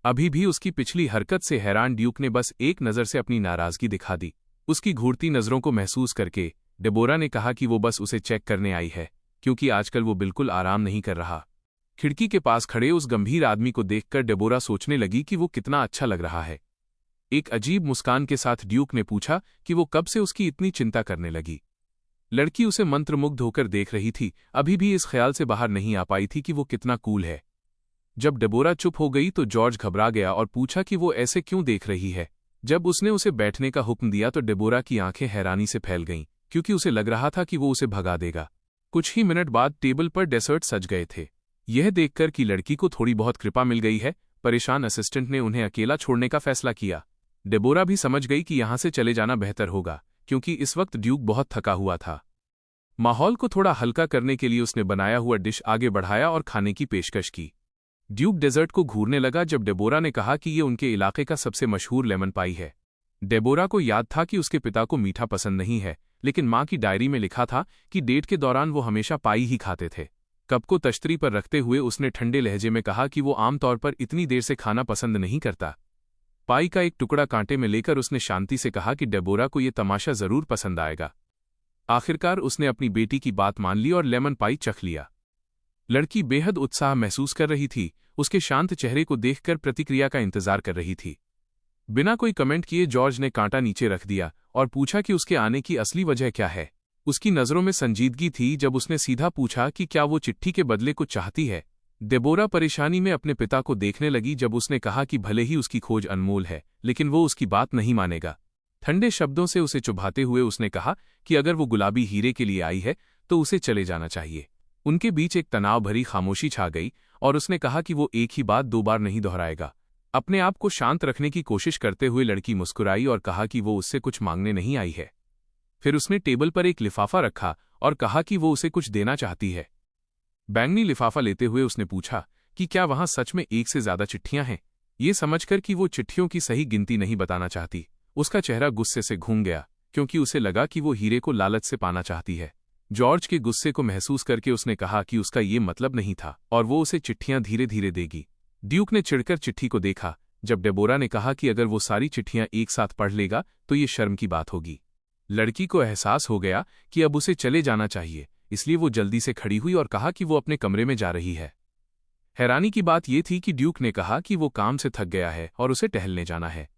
अभी भी उसकी पिछली हरकत से हैरान ड्यूक ने बस एक नज़र से अपनी नाराजगी दिखा दी। उसकी घूरती नज़रों को महसूस करके डेबोरा ने कहा कि वो बस उसे चेक करने आई है, क्योंकि आजकल वो बिल्कुल आराम नहीं कर रहा। खिड़की के पास खड़े उस गंभीर आदमी को देखकर डेबोरा सोचने लगी कि वो कितना अच्छा लग रहा है। एक अजीब मुस्कान के साथ ड्यूक ने पूछा कि वो कब से उसकी इतनी चिंता करने लगी। लड़की उसे मंत्रमुग्ध होकर देख रही थी, अभी भी इस ख्याल से बाहर नहीं आ पाई थी कि वो कितना कूल है। जब डेबोरा चुप हो गई तो जॉर्ज घबरा गया और पूछा कि वो ऐसे क्यों देख रही है। जब उसने उसे बैठने का हुक्म दिया तो डेबोरा की आंखें हैरानी से फैल गईं, क्योंकि उसे लग रहा था कि वो उसे भगा देगा। कुछ ही मिनट बाद टेबल पर डेसर्ट सज गए थे। यह देखकर कि लड़की को थोड़ी बहुत कृपा मिल गई है, परेशान असिस्टेंट ने उन्हें अकेला छोड़ने का फैसला किया। डेबोरा भी समझ गई कि यहां से चले जाना बेहतर होगा, क्योंकि इस वक्त ड्यूक बहुत थका हुआ था। माहौल को थोड़ा हल्का करने के लिए उसने बनाया हुआ डिश आगे बढ़ाया और खाने की पेशकश की। ड्यूक डेजर्ट को घूरने लगा जब डेबोरा ने कहा कि ये उनके इलाके का सबसे मशहूर लेमन पाई है। डेबोरा को याद था कि उसके पिता को मीठा पसंद नहीं है, लेकिन मां की डायरी में लिखा था कि डेट के दौरान वो हमेशा पाई ही खाते थे। कप को तश्तरी पर रखते हुए उसने ठंडे लहजे में कहा कि वो आमतौर पर इतनी देर से खाना पसंद नहीं करता। पाई का एक टुकड़ा कांटे में लेकर उसने शांति से कहा कि डेबोरा को ये तमाशा जरूर पसंद आएगा। आखिरकार उसने अपनी बेटी की बात मान ली और लेमन पाई चख लिया। लड़की बेहद उत्साह महसूस कर रही थी, उसके शांत चेहरे को देखकर प्रतिक्रिया का इंतजार कर रही थी। बिना कोई कमेंट किए जॉर्ज ने कांटा नीचे रख दिया और पूछा कि उसके आने की असली वजह क्या है। उसकी नज़रों में संजीदगी थी जब उसने सीधा पूछा कि क्या वो चिट्ठी के बदले कुछ चाहती है। डेबोरा परेशानी में अपने पिता को देखने लगी जब उसने कहा कि भले ही उसकी खोज अनमोल है, लेकिन वो उसकी बात नहीं मानेगा। ठंडे शब्दों से उसे चुभाते हुए उसने कहा कि अगर वो गुलाबी हीरे के लिए आई है तो उसे चले जाना चाहिए। उनके बीच एक तनाव भरी खामोशी छा गई और उसने कहा कि वो एक ही बात 2 बार नहीं दोहराएगा। अपने आप को शांत रखने की कोशिश करते हुए लड़की मुस्कुराई और कहा कि वो उससे कुछ मांगने नहीं आई है। फिर उसने टेबल पर एक लिफाफा रखा और कहा कि वो उसे कुछ देना चाहती है। बैंगनी लिफाफा लेते हुए उसने पूछा कि क्या वहां सच में 1 से ज्यादा चिट्ठियां हैं। ये समझकर कि वो चिट्ठियों की सही गिनती नहीं बताना चाहती, उसका चेहरा गुस्से से घूम गया, क्योंकि उसे लगा कि वो हीरे को लालच से पाना चाहती है। जॉर्ज के गुस्से को महसूस करके उसने कहा कि उसका ये मतलब नहीं था और वो उसे चिट्ठियां धीरे धीरे देगी। ड्यूक ने चिढ़कर चिट्ठी को देखा जब डेबोरा ने कहा कि अगर वो सारी चिट्ठियां एक साथ पढ़ लेगा तो ये शर्म की बात होगी। लड़की को एहसास हो गया कि अब उसे चले जाना चाहिए, इसलिए वो जल्दी से खड़ी हुई और कहा कि वो अपने कमरे में जा रही है। हैरानी की बात यह थी कि ड्यूक ने कहा कि वो काम से थक गया है और उसे टहलने जाना है।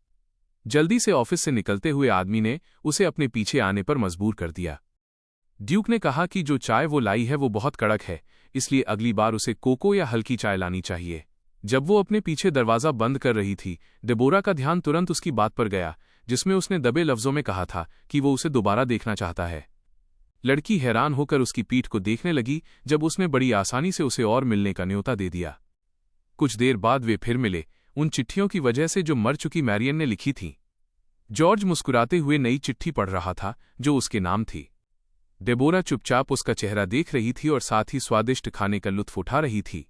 जल्दी से ऑफिस से निकलते हुए आदमी ने उसे अपने पीछे आने पर मजबूर कर दिया। ड्यूक ने कहा कि जो चाय वो लाई है वो बहुत कड़क है, इसलिए अगली बार उसे कोको या हल्की चाय लानी चाहिए। जब वो अपने पीछे दरवाजा बंद कर रही थी, डेबोरा का ध्यान तुरंत उसकी बात पर गया, जिसमें उसने दबे लफ्जों में कहा था कि वो उसे दोबारा देखना चाहता है। लड़की हैरान होकर उसकी पीठ को देखने लगी जब उसने बड़ी आसानी से उसे और मिलने का न्योता दे दिया। कुछ देर बाद वे फिर मिले, उन चिट्ठियों की वजह से जो मर चुकी मैरियन ने लिखी थीं। जॉर्ज मुस्कुराते हुए नई चिट्ठी पढ़ रहा था जो उसके नाम थी। डेबोरा चुपचाप उसका चेहरा देख रही थी और साथ ही स्वादिष्ट खाने का लुत्फ उठा रही थी।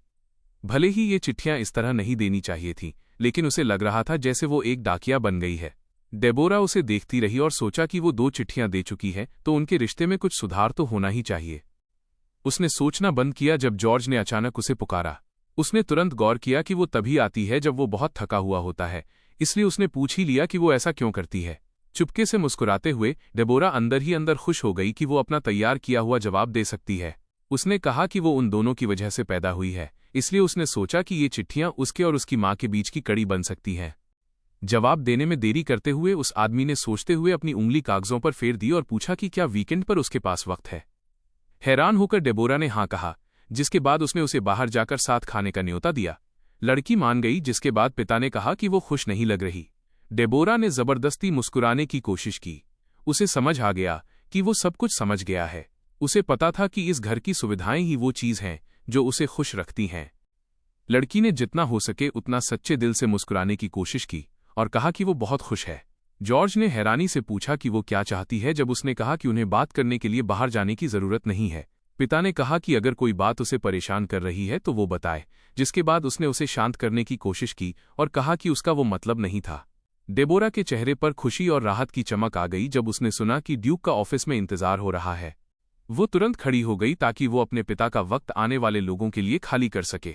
भले ही ये चिट्ठियां इस तरह नहीं देनी चाहिए थीं, लेकिन उसे लग रहा था जैसे वो एक डाकिया बन गई है। डेबोरा उसे देखती रही और सोचा कि वो 2 चिट्ठियां दे चुकी है तो उनके रिश्ते में कुछ सुधार तो होना ही चाहिए। उसने सोचना बंद किया जब जॉर्ज ने अचानक उसे पुकारा। उसने तुरंत गौर किया कि वो तभी आती है जब वो बहुत थका हुआ होता है, इसलिए उसने पूछ ही लिया कि वो ऐसा क्यों करती है। चुपके से मुस्कुराते हुए डेबोरा अंदर ही अंदर खुश हो गई कि वो अपना तैयार किया हुआ जवाब दे सकती है। उसने कहा कि वो उन दोनों की वजह से पैदा हुई है, इसलिए उसने सोचा कि ये चिट्ठियां उसके और उसकी मां के बीच की कड़ी बन सकती हैं। जवाब देने में देरी करते हुए उस आदमी ने सोचते हुए अपनी उंगली कागजों पर फेर दी और पूछा कि क्या वीकेंड पर उसके पास वक्त है। हैरान होकर डेबोरा ने हाँ कहा, जिसके बाद उसने उसे बाहर जाकर साथ खाने का न्योता दिया। लड़की मान गई, जिसके बाद पिता ने कहा कि वो खुश नहीं लग रही। डेबोरा ने जबरदस्ती मुस्कुराने की कोशिश की। उसे समझ आ गया कि वो सब कुछ समझ गया है। उसे पता था कि इस घर की सुविधाएं ही वो चीज हैं जो उसे खुश रखती हैं। लड़की ने जितना हो सके उतना सच्चे दिल से मुस्कुराने की कोशिश की और कहा कि वो बहुत खुश है। जॉर्ज ने हैरानी से पूछा कि वो क्या चाहती है जब उसने कहा कि उन्हें बात करने के लिए बाहर जाने की जरूरत नहीं है। पिता ने कहा कि अगर कोई बात उसे परेशान कर रही है तो वो बताए, जिसके बाद उसने उसे शांत करने की कोशिश की और कहा कि उसका वो मतलब नहीं था। डेबोरा के चेहरे पर खुशी और राहत की चमक आ गई जब उसने सुना कि ड्यूक का ऑफिस में इंतजार हो रहा है। वो तुरंत खड़ी हो गई ताकि वो अपने पिता का वक्त आने वाले लोगों के लिए खाली कर सके।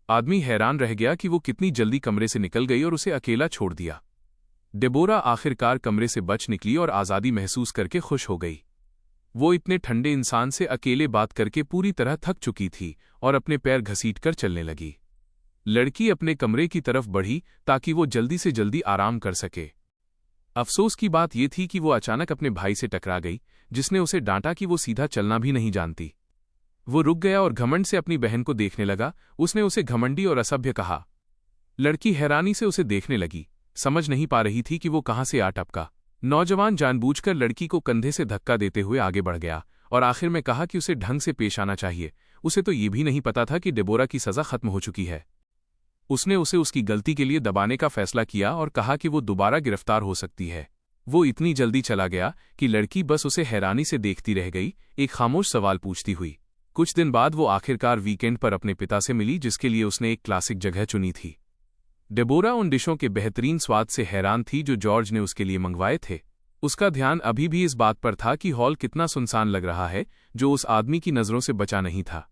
आदमी हैरान रह गया कि वो कितनी जल्दी कमरे से निकल गई और उसे अकेला छोड़ दिया। डेबोरा आखिरकार कमरे से बच निकली और आज़ादी महसूस करके खुश हो गई। वो इतने ठंडे इंसान से अकेले बात करके पूरी तरह थक चुकी थी और अपने पैर घसीटकर चलने लगी। लड़की अपने कमरे की तरफ बढ़ी ताकि वो जल्दी से जल्दी आराम कर सके। अफसोस की बात यह थी कि वो अचानक अपने भाई से टकरा गई, जिसने उसे डांटा कि वो सीधा चलना भी नहीं जानती। वो रुक गया और घमंड से अपनी बहन को देखने लगा। उसने उसे घमंडी और असभ्य कहा। लड़की हैरानी से उसे देखने लगी, समझ नहीं पा रही थी कि वो कहां से आ टपका। नौजवान जानबूझकर लड़की को कंधे से धक्का देते हुए आगे बढ़ गया और आखिर में कहा कि उसे ढंग से पेश आना चाहिए। उसे तो ये भी नहीं पता था कि डेबोरा की सजा खत्म हो चुकी है। उसने उसे उसकी गलती के लिए दबाने का फैसला किया और कहा कि वो दोबारा गिरफ्तार हो सकती है। वो इतनी जल्दी चला गया कि लड़की बस उसे हैरानी से देखती रह गई, एक खामोश सवाल पूछती हुई। कुछ दिन बाद वो आखिरकार वीकेंड पर अपने पिता से मिली, जिसके लिए उसने एक क्लासिक जगह चुनी थी। डेबोरा उन डिशों के बेहतरीन स्वाद से हैरान थी जो जॉर्ज ने उसके लिए मंगवाए थे। उसका ध्यान अभी भी इस बात पर था कि हॉल कितना सुनसान लग रहा है, जो उस आदमी की नज़रों से बचा नहीं था।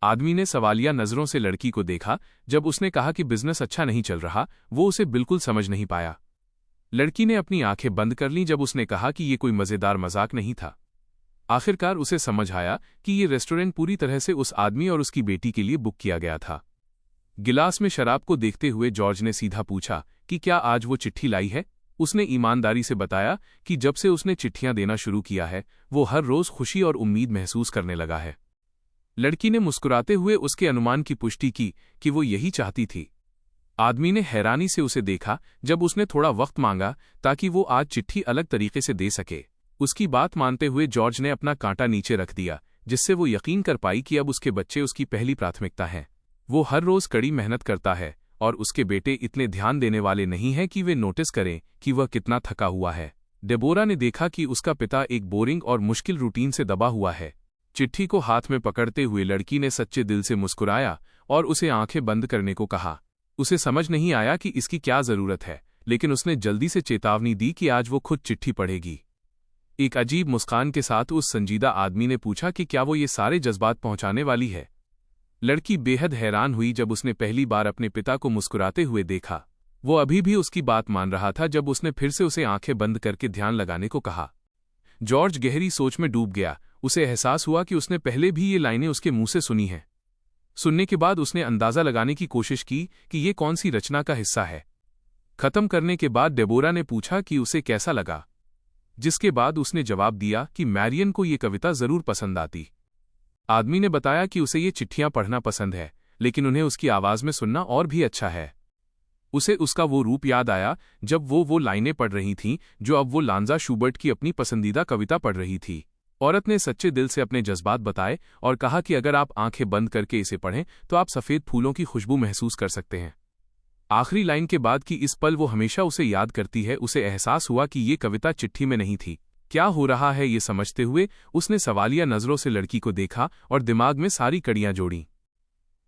आदमी ने सवालिया नज़रों से लड़की को देखा। जब उसने कहा कि बिजनेस अच्छा नहीं चल रहा, वो उसे बिल्कुल समझ नहीं पाया। लड़की ने अपनी आंखें बंद कर लीं जब उसने कहा कि ये कोई मज़ेदार मजाक नहीं था। आखिरकार उसे समझ आया कि ये रेस्टोरेंट पूरी तरह से उस आदमी और उसकी बेटी के लिए बुक किया गया था। गिलास में शराब को देखते हुए जॉर्ज ने सीधा पूछा कि क्या आज वो चिट्ठी लाई है। उसने ईमानदारी से बताया कि जब से उसने चिट्ठियां देना शुरू किया है, वो हर रोज खुशी और उम्मीद महसूस करने लगा है। लड़की ने मुस्कुराते हुए उसके अनुमान की पुष्टि की कि वो यही चाहती थी। आदमी ने हैरानी से उसे देखा जब उसने थोड़ा वक्त मांगा ताकि वो आज चिट्ठी अलग तरीके से दे सके। उसकी बात मानते हुए जॉर्ज ने अपना कांटा नीचे रख दिया, जिससे वो यकीन कर पाई कि अब उसके बच्चे उसकी पहली प्राथमिकता हैं। वो हर रोज कड़ी मेहनत करता है और उसके बेटे इतने ध्यान देने वाले नहीं हैं कि वे नोटिस करें कि वह कितना थका हुआ है। डेबोरा ने देखा कि उसका पिता एक बोरिंग और मुश्किल रूटीन से दबा हुआ है। चिट्ठी को हाथ में पकड़ते हुए लड़की ने सच्चे दिल से मुस्कुराया और उसे आंखें बंद करने को कहा। उसे समझ नहीं आया कि इसकी क्या जरूरत है, लेकिन उसने जल्दी से चेतावनी दी कि आज वो खुद चिट्ठी पढ़ेगी। एक अजीब मुस्कान के साथ उस संजीदा आदमी ने पूछा कि क्या वो ये सारे जज्बात पहुंचाने वाली है। लड़की बेहद हैरान हुई जब उसने पहली बार अपने पिता को मुस्कुराते हुए देखा। वो अभी भी उसकी बात मान रहा था जब उसने फिर से उसे आंखें बंद करके ध्यान लगाने को कहा। जॉर्ज गहरी सोच में डूब गया। उसे एहसास हुआ कि उसने पहले भी ये लाइनें उसके मुंह से सुनी हैं। सुनने के बाद उसने अंदाजा लगाने की कोशिश की कि ये कौन सी रचना का हिस्सा है। खत्म करने के बाद डेबोरा ने पूछा कि उसे कैसा लगा, जिसके बाद उसने जवाब दिया कि मैरियन को ये कविता जरूर पसंद आती। आदमी ने बताया कि उसे ये चिट्ठियां पढ़ना पसंद है, लेकिन उन्हें उसकी आवाज में सुनना और भी अच्छा है। उसे उसका वो रूप याद आया जब वो लाइनें पढ़ रही थीं जो अब वो लांजा शूबर्ट की अपनी पसंदीदा कविता पढ़ रही थी। औरत ने सच्चे दिल से अपने जज्बात बताए और कहा कि अगर आप आंखें बंद करके इसे पढ़ें तो आप सफ़ेद फूलों की खुशबू महसूस कर सकते हैं। आखिरी लाइन के बाद की इस पल वो हमेशा उसे याद करती है। उसे एहसास हुआ कि ये कविता चिट्ठी में नहीं थी। क्या हो रहा है ये समझते हुए उसने सवालिया नज़रों से लड़की को देखा और दिमाग में सारी कड़ियां जोड़ी।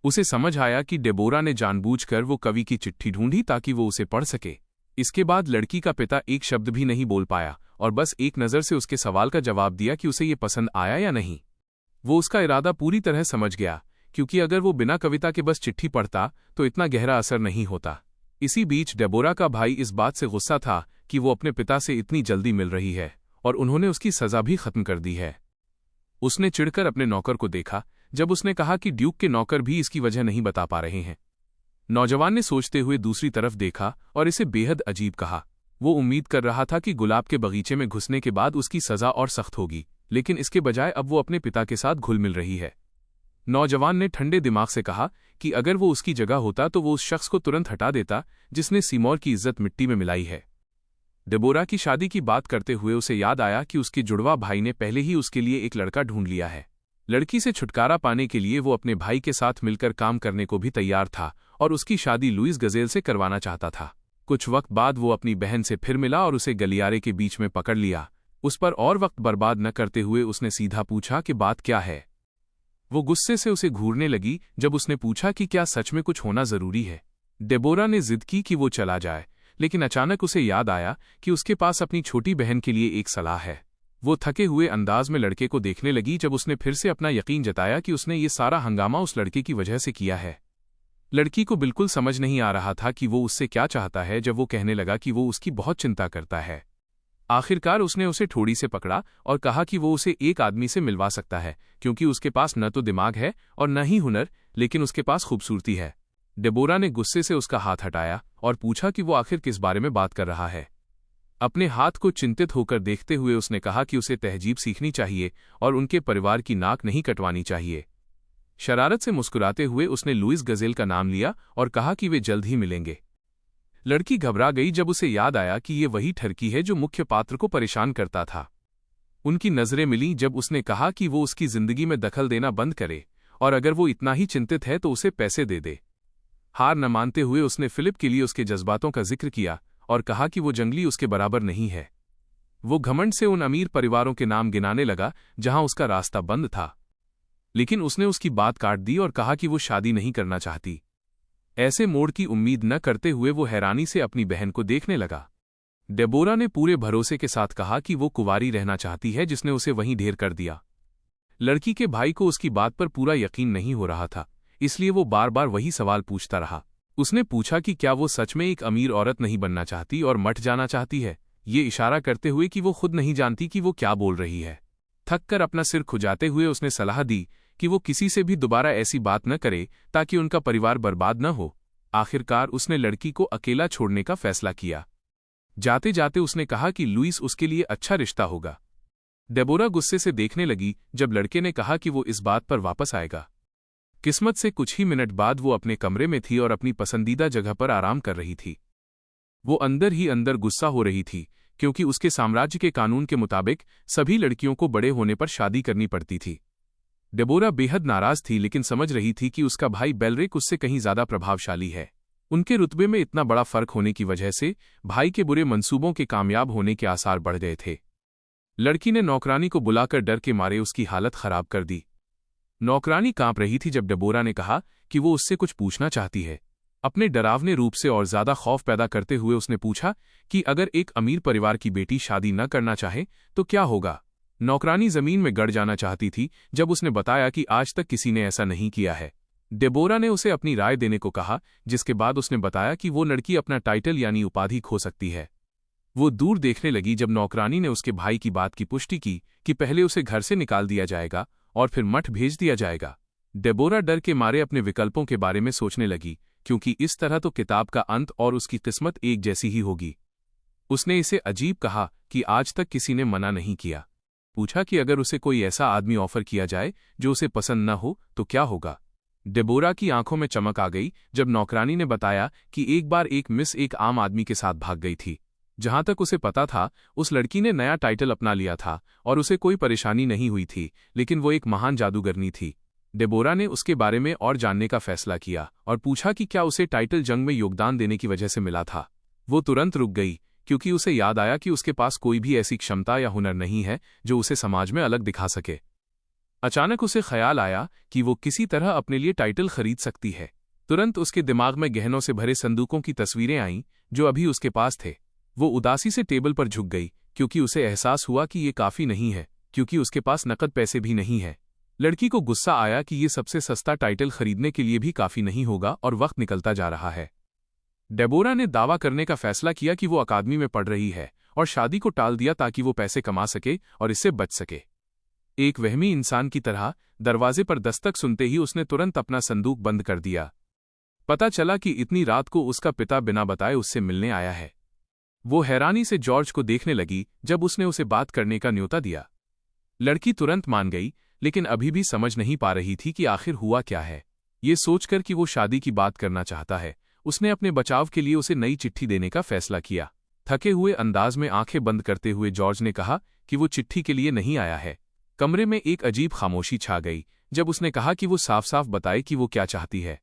उसे समझ आया कि डेबोरा ने जानबूझकर वो कवि की चिट्ठी ढूंढी ताकि वो उसे पढ़ सके। इसके बाद लड़की का पिता एक शब्द भी नहीं बोल पाया और बस एक नज़र से उसके सवाल का जवाब दिया कि उसे ये पसंद आया या नहीं। वो उसका इरादा पूरी तरह समझ गया, क्योंकि अगर वो बिना कविता के बस चिट्ठी पढ़ता तो इतना गहरा असर नहीं होता। इसी बीच डेबोरा का भाई इस बात से गुस्सा था कि वो अपने पिता से इतनी जल्दी मिल रही है और उन्होंने उसकी सजा भी खत्म कर दी है। उसने चिढ़कर अपने नौकर को देखा जब उसने कहा कि ड्यूक के नौकर भी इसकी वजह नहीं बता पा रहे हैं। नौजवान ने सोचते हुए दूसरी तरफ देखा और इसे बेहद अजीब कहा। वो उम्मीद कर रहा था कि गुलाब के बगीचे में घुसने के बाद उसकी सजा और सख्त होगी, लेकिन इसके बजाय अब वो अपने पिता के साथ घुल मिल रही है। नौजवान ने ठंडे दिमाग से कहा कि अगर वो उसकी जगह होता तो वो उस शख्स को तुरंत हटा देता जिसने सीमोर की इज्जत मिट्टी में मिलाई है। डेबोरा की शादी की बात करते हुए उसे याद आया कि उसके जुड़वा भाई ने पहले ही उसके लिए एक लड़का ढूंढ लिया है। लड़की से छुटकारा पाने के लिए वो अपने भाई के साथ मिलकर काम करने को भी तैयार था और उसकी शादी लुइस गजेल से करवाना चाहता था। कुछ वक्त बाद वो अपनी बहन से फिर मिला और उसे गलियारे के बीच में पकड़ लिया। उस पर और वक्त बर्बाद न करते हुए उसने सीधा पूछा कि बात क्या है। वो गुस्से से उसे घूरने लगी जब उसने पूछा कि क्या सच में कुछ होना जरूरी है। डेबोरा ने जिद की कि वो चला जाए, लेकिन अचानक उसे याद आया कि उसके पास अपनी छोटी बहन के लिए एक सलाह है। वो थके हुए अंदाज में लड़के को देखने लगी जब उसने फिर से अपना यकीन जताया कि उसने ये सारा हंगामा उस लड़के की वजह से किया है। लड़की को बिल्कुल समझ नहीं आ रहा था कि वो उससे क्या चाहता है जब वो कहने लगा कि वो उसकी बहुत चिंता करता है। आखिरकार उसने उसे ठोड़ी से पकड़ा और कहा कि वो उसे एक आदमी से मिलवा सकता है, क्योंकि उसके पास न तो दिमाग है और न ही हुनर, लेकिन उसके पास खूबसूरती है। डेबोरा ने गुस्से से उसका हाथ हटाया और पूछा कि वो आखिर किस बारे में बात कर रहा है। अपने हाथ को चिंतित होकर देखते हुए उसने कहा कि उसे तहजीब सीखनी चाहिए और उनके परिवार की नाक नहीं कटवानी चाहिए। शरारत से मुस्कुराते हुए उसने लुइस गजेल का नाम लिया और कहा कि वे जल्द ही मिलेंगे। लड़की घबरा गई जब उसे याद आया कि ये वही ठरकी है जो मुख्य पात्र को परेशान करता था। उनकी नजरें मिलीं जब उसने कहा कि वो उसकी जिंदगी में दखल देना बंद करे और अगर वो इतना ही चिंतित है तो उसे पैसे दे दे। हार न मानते हुए उसने फिलिप के लिए उसके जज्बातों का जिक्र किया और कहा कि वो जंगली उसके बराबर नहीं है। वो घमंड से उन अमीर परिवारों के नाम गिनाने लगा जहां उसका रास्ता बंद था, लेकिन उसने उसकी बात काट दी और कहा कि वो शादी नहीं करना चाहती। ऐसे मोड़ की उम्मीद न करते हुए वो हैरानी से अपनी बहन को देखने लगा। डेबोरा ने पूरे भरोसे के साथ कहा कि वो कुंवारी रहना चाहती है, जिसने उसे वहीं ढेर कर दिया। लड़की के भाई को उसकी बात पर पूरा यकीन नहीं हो रहा था, इसलिए वो बार बार वही सवाल पूछता रहा। उसने पूछा कि क्या वो सच में एक अमीर औरत नहीं बनना चाहती और मठ जाना चाहती है, ये इशारा करते हुए कि वो खुद नहीं जानती कि वो क्या बोल रही है। थक कर अपना सिर खुजाते हुए उसने सलाह दी कि वो किसी से भी दोबारा ऐसी बात न करे ताकि उनका परिवार बर्बाद न हो। आखिरकार उसने लड़की को अकेला छोड़ने का फैसला किया। जाते जाते उसने कहा कि लुइस उसके लिए अच्छा रिश्ता होगा। डेबोरा गुस्से से देखने लगी जब लड़के ने कहा कि वो इस बात पर वापस आएगा। किस्मत से कुछ ही मिनट बाद वो अपने कमरे में थी और अपनी पसंदीदा जगह पर आराम कर रही थी। वो अंदर ही अंदर गुस्सा हो रही थी, क्योंकि उसके साम्राज्य के कानून के मुताबिक सभी लड़कियों को बड़े होने पर शादी करनी पड़ती थी। डेबोरा बेहद नाराज थी, लेकिन समझ रही थी कि उसका भाई बेलरिक उससे कहीं ज्यादा प्रभावशाली है। उनके रुतबे में इतना बड़ा फर्क होने की वजह से भाई के बुरे मंसूबों के कामयाब होने के आसार बढ़ गए थे। लड़की ने नौकरानी को बुलाकर डर के मारे उसकी हालत खराब कर दी। नौकरानी कांप रही थी जब डेबोरा ने कहा कि वो उससे कुछ पूछना चाहती है। अपने डरावने रूप से और ज्यादा खौफ पैदा करते हुए उसने पूछा कि अगर एक अमीर परिवार की बेटी शादी न करना चाहे तो क्या होगा। नौकरानी जमीन में गड़ जाना चाहती थी जब उसने बताया कि आज तक किसी ने ऐसा नहीं किया है। डेबोरा ने उसे अपनी राय देने को कहा, जिसके बाद उसने बताया कि वो लड़की अपना टाइटल यानी उपाधि खो सकती है। वो दूर देखने लगी जब नौकरानी ने उसके भाई की बात की पुष्टि की कि पहले उसे घर से निकाल दिया जाएगा और फिर मठ भेज दिया जाएगा। डेबोरा डर के मारे अपने विकल्पों के बारे में सोचने लगी, क्योंकि इस तरह तो किताब का अंत और उसकी किस्मत एक जैसी ही होगी। उसने इसे अजीब कहा कि आज तक किसी ने मना नहीं किया। पूछा कि अगर उसे कोई ऐसा आदमी ऑफर किया जाए जो उसे पसंद न हो तो क्या होगा। डेबोरा की आंखों में चमक आ गई जब नौकरानी ने बताया कि एक बार एक मिस एक आम आदमी के साथ भाग गई थी। जहां तक उसे पता था, उस लड़की ने नया टाइटल अपना लिया था और उसे कोई परेशानी नहीं हुई थी, लेकिन वो एक महान जादूगरनी थी। डेबोरा ने उसके बारे में और जानने का फैसला किया और पूछा कि क्या उसे टाइटल जंग में योगदान देने की वजह से मिला था। वो तुरंत रुक गई, क्योंकि उसे याद आया कि उसके पास कोई भी ऐसी क्षमता या हुनर नहीं है जो उसे समाज में अलग दिखा सके। अचानक उसे ख्याल आया कि वो किसी तरह अपने लिए टाइटल खरीद सकती है। तुरंत उसके दिमाग में गहनों से भरे संदूकों की तस्वीरें आईं जो अभी उसके पास थे। वो उदासी से टेबल पर झुक गई, क्योंकि उसे एहसास हुआ कि ये काफी नहीं है, क्योंकि उसके पास नकद पैसे भी नहीं है। लड़की को गुस्सा आया कि ये सबसे सस्ता टाइटल खरीदने के लिए भी काफी नहीं होगा और वक्त निकलता जा रहा है। डेबोरा ने दावा करने का फैसला किया कि वो अकादमी में पढ़ रही है और शादी को टाल दिया ताकि वो पैसे कमा सके और इससे बच सके। एक वहमी इंसान की तरह दरवाजे पर दस्तक सुनते ही उसने तुरंत अपना संदूक बंद कर दिया। पता चला कि इतनी रात को उसका पिता बिना बताए उससे मिलने आया है। वो हैरानी से जॉर्ज को देखने लगी जब उसने उसे बात करने का न्योता दिया। लड़की तुरंत मान गई, लेकिन अभी भी समझ नहीं पा रही थी कि आखिर हुआ क्या है। ये सोचकर कि वो शादी की बात करना चाहता है, उसने अपने बचाव के लिए उसे नई चिट्ठी देने का फैसला किया। थके हुए अंदाज में आंखें बंद करते हुए जॉर्ज ने कहा कि वो चिट्ठी के लिए नहीं आया है। कमरे में एक अजीब खामोशी छा गई जब उसने कहा कि वो साफ साफ बताए कि वो क्या चाहती है।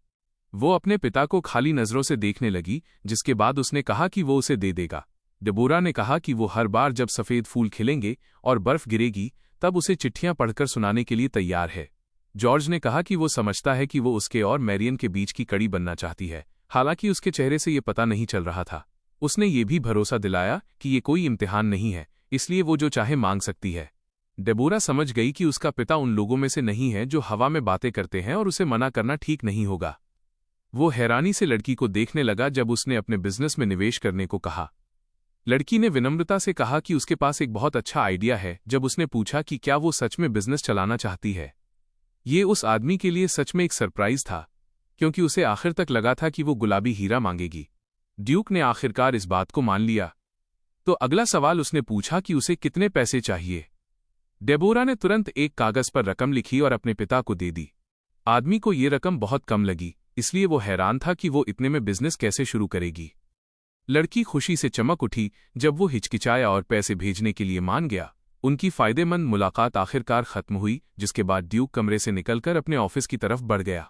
वो अपने पिता को खाली नजरों से देखने लगी, जिसके बाद उसने कहा कि वो उसे दे देगा। डेबोरा ने कहा कि वो हर बार जब सफेद फूल खिलेंगे और बर्फ गिरेगी तब उसे चिट्ठियां पढ़कर सुनाने के लिए तैयार है। जॉर्ज ने कहा कि वो समझता है कि वो उसके और मैरियन के बीच की कड़ी बनना चाहती है, हालांकि उसके चेहरे से ये पता नहीं चल रहा था। उसने ये भी भरोसा दिलाया कि ये कोई इम्तिहान नहीं है, इसलिए वो जो चाहे मांग सकती है। डेबोरा समझ गई कि उसका पिता उन लोगों में से नहीं है जो हवा में बातें करते हैं और उसे मना करना ठीक नहीं होगा। वो हैरानी से लड़की को देखने लगा जब उसने अपने बिजनेस में निवेश करने को कहा। लड़की ने विनम्रता से कहा कि उसके पास एक बहुत अच्छा आइडिया है। जब उसने पूछा कि क्या वो सच में बिजनेस चलाना चाहती है, ये उस आदमी के लिए सच में एक सरप्राइज था, क्योंकि उसे आखिर तक लगा था कि वो गुलाबी हीरा मांगेगी। ड्यूक ने आखिरकार इस बात को मान लिया। तो अगला सवाल उसने पूछा कि उसे कितने पैसे चाहिए। डेबोरा ने तुरंत एक कागज पर रकम लिखी और अपने पिता को दे दी। आदमी को ये रकम बहुत कम लगी, इसलिए वो हैरान था कि वो इतने में बिजनेस कैसे शुरू करेगी। लड़की खुशी से चमक उठी जब वो हिचकिचाया और पैसे भेजने के लिए मान गया। उनकी फायदेमंद मुलाकात आखिरकार खत्म हुई, जिसके बाद ड्यूक कमरे से निकलकर अपने ऑफिस की तरफ बढ़ गया।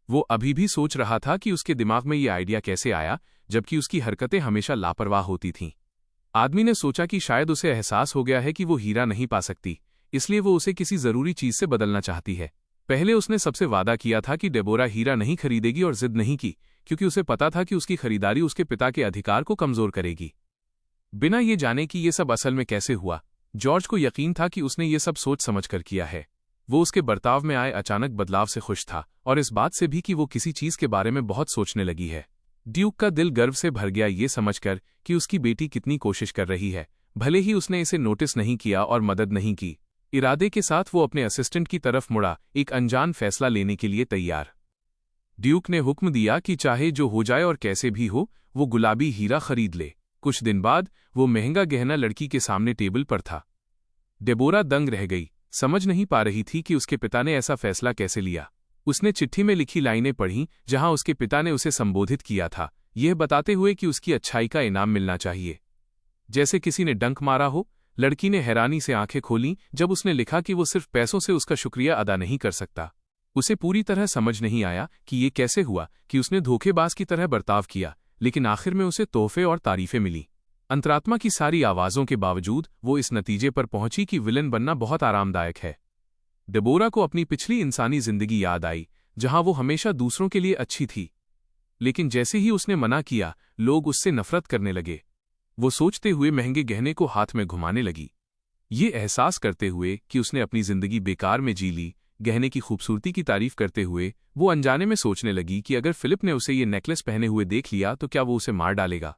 वो अभी भी सोच रहा था कि उसके दिमाग में ये आइडिया कैसे आया, जबकि उसकी हरकतें हमेशा लापरवाह होती थीं। आदमी ने सोचा कि शायद उसे एहसास हो गया है कि वो हीरा नहीं पा सकती, इसलिए वो उसे किसी जरूरी चीज से बदलना चाहती है। पहले उसने सबसे वादा किया था कि डेबोरा हीरा नहीं खरीदेगी और जिद नहीं की, क्योंकि उसे पता था कि उसकी खरीदारी उसके पिता के अधिकार को कमजोर करेगी। बिना ये जाने कि ये सब असल में कैसे हुआ, जॉर्ज को यकीन था कि उसने ये सब सोच समझकर किया है। वो उसके बर्ताव में आए अचानक बदलाव से खुश था, और इस बात से भी कि वो किसी चीज के बारे में बहुत सोचने लगी है। ड्यूक का दिल गर्व से भर गया ये समझकर कि उसकी बेटी कितनी कोशिश कर रही है, भले ही उसने इसे नोटिस नहीं किया और मदद नहीं की। इरादे के साथ वो अपने असिस्टेंट की तरफ मुड़ा, एक अनजान फैसला लेने के लिए तैयार। ड्यूक ने हुक्म दिया कि चाहे जो हो जाए और कैसे भी हो, वो गुलाबी हीरा खरीद ले। कुछ दिन बाद वो महंगा गहना लड़की के सामने टेबल पर था। डेबोरा दंग रह गई, समझ नहीं पा रही थी कि उसके पिता ने ऐसा फैसला कैसे लिया। उसने चिट्ठी में लिखी लाइनें पढ़ीं, जहां उसके पिता ने उसे संबोधित किया था, यह बताते हुए कि उसकी अच्छाई का इनाम मिलना चाहिए। जैसे किसी ने डंक मारा हो, लड़की ने हैरानी से आंखें खोलीं जब उसने लिखा कि वो सिर्फ पैसों से उसका शुक्रिया अदा नहीं कर सकता। उसे पूरी तरह समझ नहीं आया कि ये कैसे हुआ कि उसने धोखेबाज की तरह बर्ताव किया, लेकिन आखिर में उसे तोहफे और तारीफें मिली। अंतरात्मा की सारी आवाज़ों के बावजूद वो इस नतीजे पर पहुंची कि विलन बनना बहुत आरामदायक है। डेबोरा को अपनी पिछली इंसानी जिंदगी याद आई, जहां वो हमेशा दूसरों के लिए अच्छी थी। लेकिन जैसे ही उसने मना किया, लोग उससे नफरत करने लगे। वो सोचते हुए महंगे गहने को हाथ में घुमाने लगी, ये एहसास करते हुए कि उसने अपनी जिंदगी बेकार में जी ली। गहने की खूबसूरती की तारीफ करते हुए वो अनजाने में सोचने लगी कि अगर फिलिप ने उसे ये नेकलेस पहने हुए देख लिया तो क्या वो उसे मार डालेगा।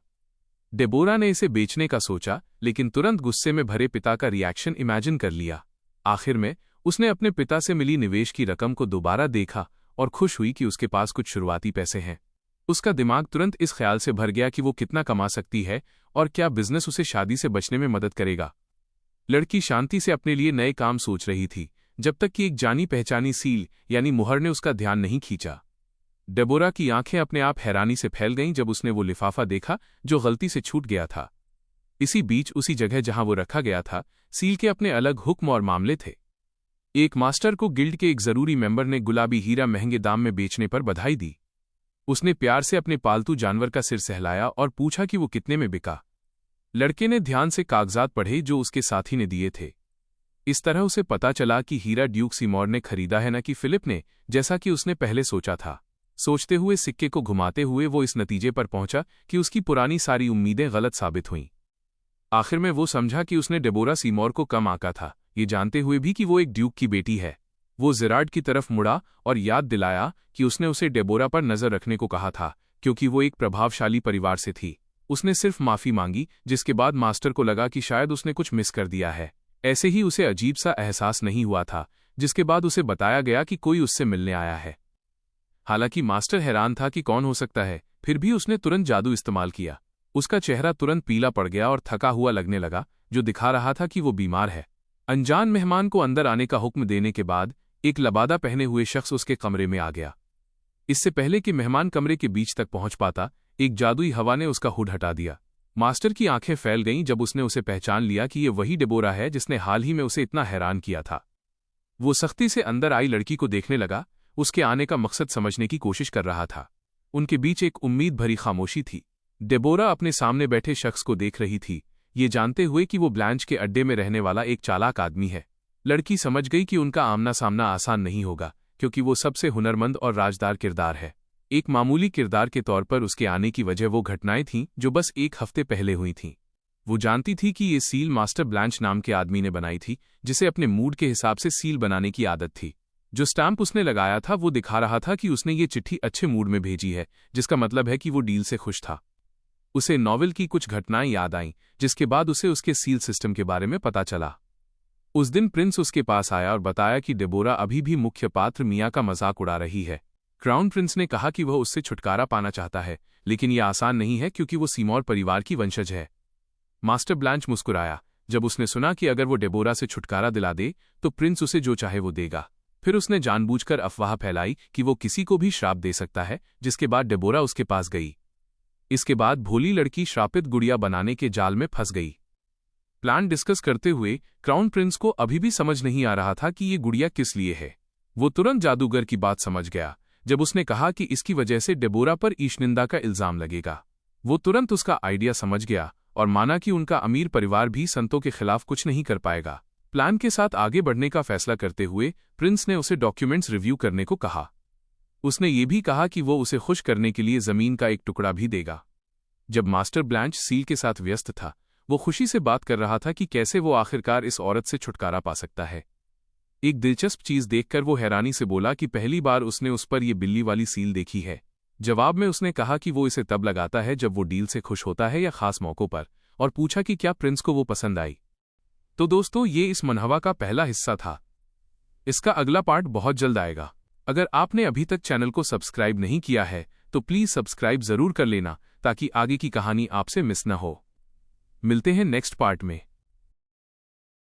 डेबोरा ने इसे बेचने का सोचा, लेकिन तुरंत गुस्से में भरे पिता का रिएक्शन इमेजिन कर लिया। आखिर में उसने अपने पिता से मिली निवेश की रकम को दोबारा देखा और खुश हुई कि उसके पास कुछ शुरुआती पैसे हैं। उसका दिमाग तुरंत इस ख्याल से भर गया कि वो कितना कमा सकती है और क्या बिजनेस उसे शादी से बचने में मदद करेगा। लड़की शांति से अपने लिए नए काम सोच रही थी, जब तक कि एक जानी पहचानी सील यानी मुहर ने उसका ध्यान नहीं खींचा। डेबोरा की आंखें अपने आप हैरानी से फैल गईं जब उसने वो लिफाफा देखा जो गलती से छूट गया था। इसी बीच उसी जगह जहां वो रखा गया था, सील के अपने अलग हुक्म और मामले थे। एक मास्टर को गिल्ड के एक जरूरी मेंबर ने गुलाबी हीरा महंगे दाम में बेचने पर बधाई दी। उसने प्यार से अपने पालतू जानवर का सिर सहलाया और पूछा कि वो कितने में बिका। लड़के ने ध्यान से कागजात पढ़े जो उसके साथी ने दिए थे। इस तरह उसे पता चला कि हीरा ड्यूक सीमोर ने खरीदा है, न कि फिलिप ने, जैसा कि उसने पहले सोचा था। सोचते हुए सिक्के को घुमाते हुए वो इस नतीजे पर पहुंचा कि उसकी पुरानी सारी उम्मीदें गलत साबित हुईं। आखिर में वो समझा कि उसने डेबोरा सीमोर को कम आंका था, ये जानते हुए भी कि वो एक ड्यूक की बेटी है। वो जेरार्ड की तरफ मुड़ा और याद दिलाया कि उसने उसे डेबोरा पर नजर रखने को कहा था, क्योंकि वो एक प्रभावशाली परिवार से थी। उसने सिर्फ माफी मांगी, जिसके बाद मास्टर को लगा कि शायद उसने कुछ मिस कर दिया है। ऐसे ही उसे अजीब सा एहसास नहीं हुआ था, जिसके बाद उसे बताया गया कि कोई उससे मिलने आया है। हालांकि मास्टर हैरान था कि कौन हो सकता है, फिर भी उसने तुरंत जादू इस्तेमाल किया। उसका चेहरा तुरंत पीला पड़ गया और थका हुआ लगने लगा, जो दिखा रहा था कि वो बीमार है। अनजान मेहमान को अंदर आने का हुक्म देने के बाद एक लबादा पहने हुए शख्स उसके कमरे में आ गया। इससे पहले कि मेहमान कमरे के बीच तक पहुंच पाता, एक जादुई हवा ने उसका हुड हटा दिया। मास्टर की आंखें फैल गईं जब उसने उसे पहचान लिया कि ये वही डेबोरा है जिसने हाल ही में उसे इतना हैरान किया था। वो सख्ती से अंदर आई लड़की को देखने लगा, उसके आने का मकसद समझने की कोशिश कर रहा था। उनके बीच एक उम्मीद भरी खामोशी थी। डेबोरा अपने सामने बैठे शख्स को देख रही थी, ये जानते हुए कि वो ब्लैंच के अड्डे में रहने वाला एक चालाक आदमी है। लड़की समझ गई कि उनका आमना सामना आसान नहीं होगा, क्योंकि वो सबसे हुनरमंद और राजदार किरदार है। एक मामूली किरदार के तौर पर उसके आने की वजह वो घटनाएं थीं जो बस एक हफ्ते पहले हुई थीं। वो जानती थी कि ये सील मास्टर ब्लैंच नाम के आदमी ने बनाई थी, जिसे अपने मूड के हिसाब से सील बनाने की आदत थी। जो स्टैंप उसने लगाया था वो दिखा रहा था कि उसने ये चिट्ठी अच्छे मूड में भेजी है, जिसका मतलब है कि वो डील से खुश था। उसे नॉवेल की कुछ घटनाएं याद आईं, जिसके बाद उसे उसके सील सिस्टम के बारे में पता चला। उस दिन प्रिंस उसके पास आया और बताया कि डेबोरा अभी भी मुख्य पात्र मिया का मजाक उड़ा रही है। क्राउन प्रिंस ने कहा कि वह उससे छुटकारा पाना चाहता है, लेकिन यह आसान नहीं है क्योंकि वो सीमोर परिवार की वंशज है। मास्टर ब्लांच मुस्कुराया जब उसने सुना कि अगर वो डेबोरा से छुटकारा दिला दे तो प्रिंस उसे जो चाहे वो देगा। फिर उसने जानबूझकर अफवाह फैलाई कि वो किसी को भी श्राप दे सकता है, जिसके बाद डेबोरा उसके पास गई। इसके बाद भोली लड़की श्रापित गुड़िया बनाने के जाल में फंस गई। प्लान डिस्कस करते हुए क्राउन प्रिंस को अभी भी समझ नहीं आ रहा था कि ये गुड़िया किस लिए है। वो तुरंत जादूगर की बात समझ गया जब उसने कहा कि इसकी वजह से डेबोरा पर ईशनिंदा का इल्जाम लगेगा। वो तुरंत उसका आइडिया समझ गया और माना कि उनका अमीर परिवार भी संतों के खिलाफ कुछ नहीं कर पाएगा। प्लान के साथ आगे बढ़ने का फैसला करते हुए प्रिंस ने उसे डॉक्यूमेंट्स रिव्यू करने को कहा। उसने ये भी कहा कि वो उसे खुश करने के लिए जमीन का एक टुकड़ा भी देगा। जब मास्टर ब्लांच सील के साथ व्यस्त था, वो खुशी से बात कर रहा था कि कैसे वो आखिरकार इस औरत से छुटकारा पा सकता है। एक दिलचस्प चीज देखकर वो हैरानी से बोला कि पहली बार उसने उस पर ये बिल्ली वाली सील देखी है। जवाब में उसने कहा कि वो इसे तब लगाता है जब वो डील से खुश होता है या खास मौकों पर, और पूछा कि क्या प्रिंस को वो पसंद आई। तो दोस्तों, ये इस मनहवा का पहला हिस्सा था। इसका अगला पार्ट बहुत जल्द आएगा। अगर आपने अभी तक चैनल को सब्सक्राइब नहीं किया है तो प्लीज सब्सक्राइब जरूर कर लेना ताकि आगे की कहानी आपसे मिस न हो। मिलते हैं नेक्स्ट पार्ट में।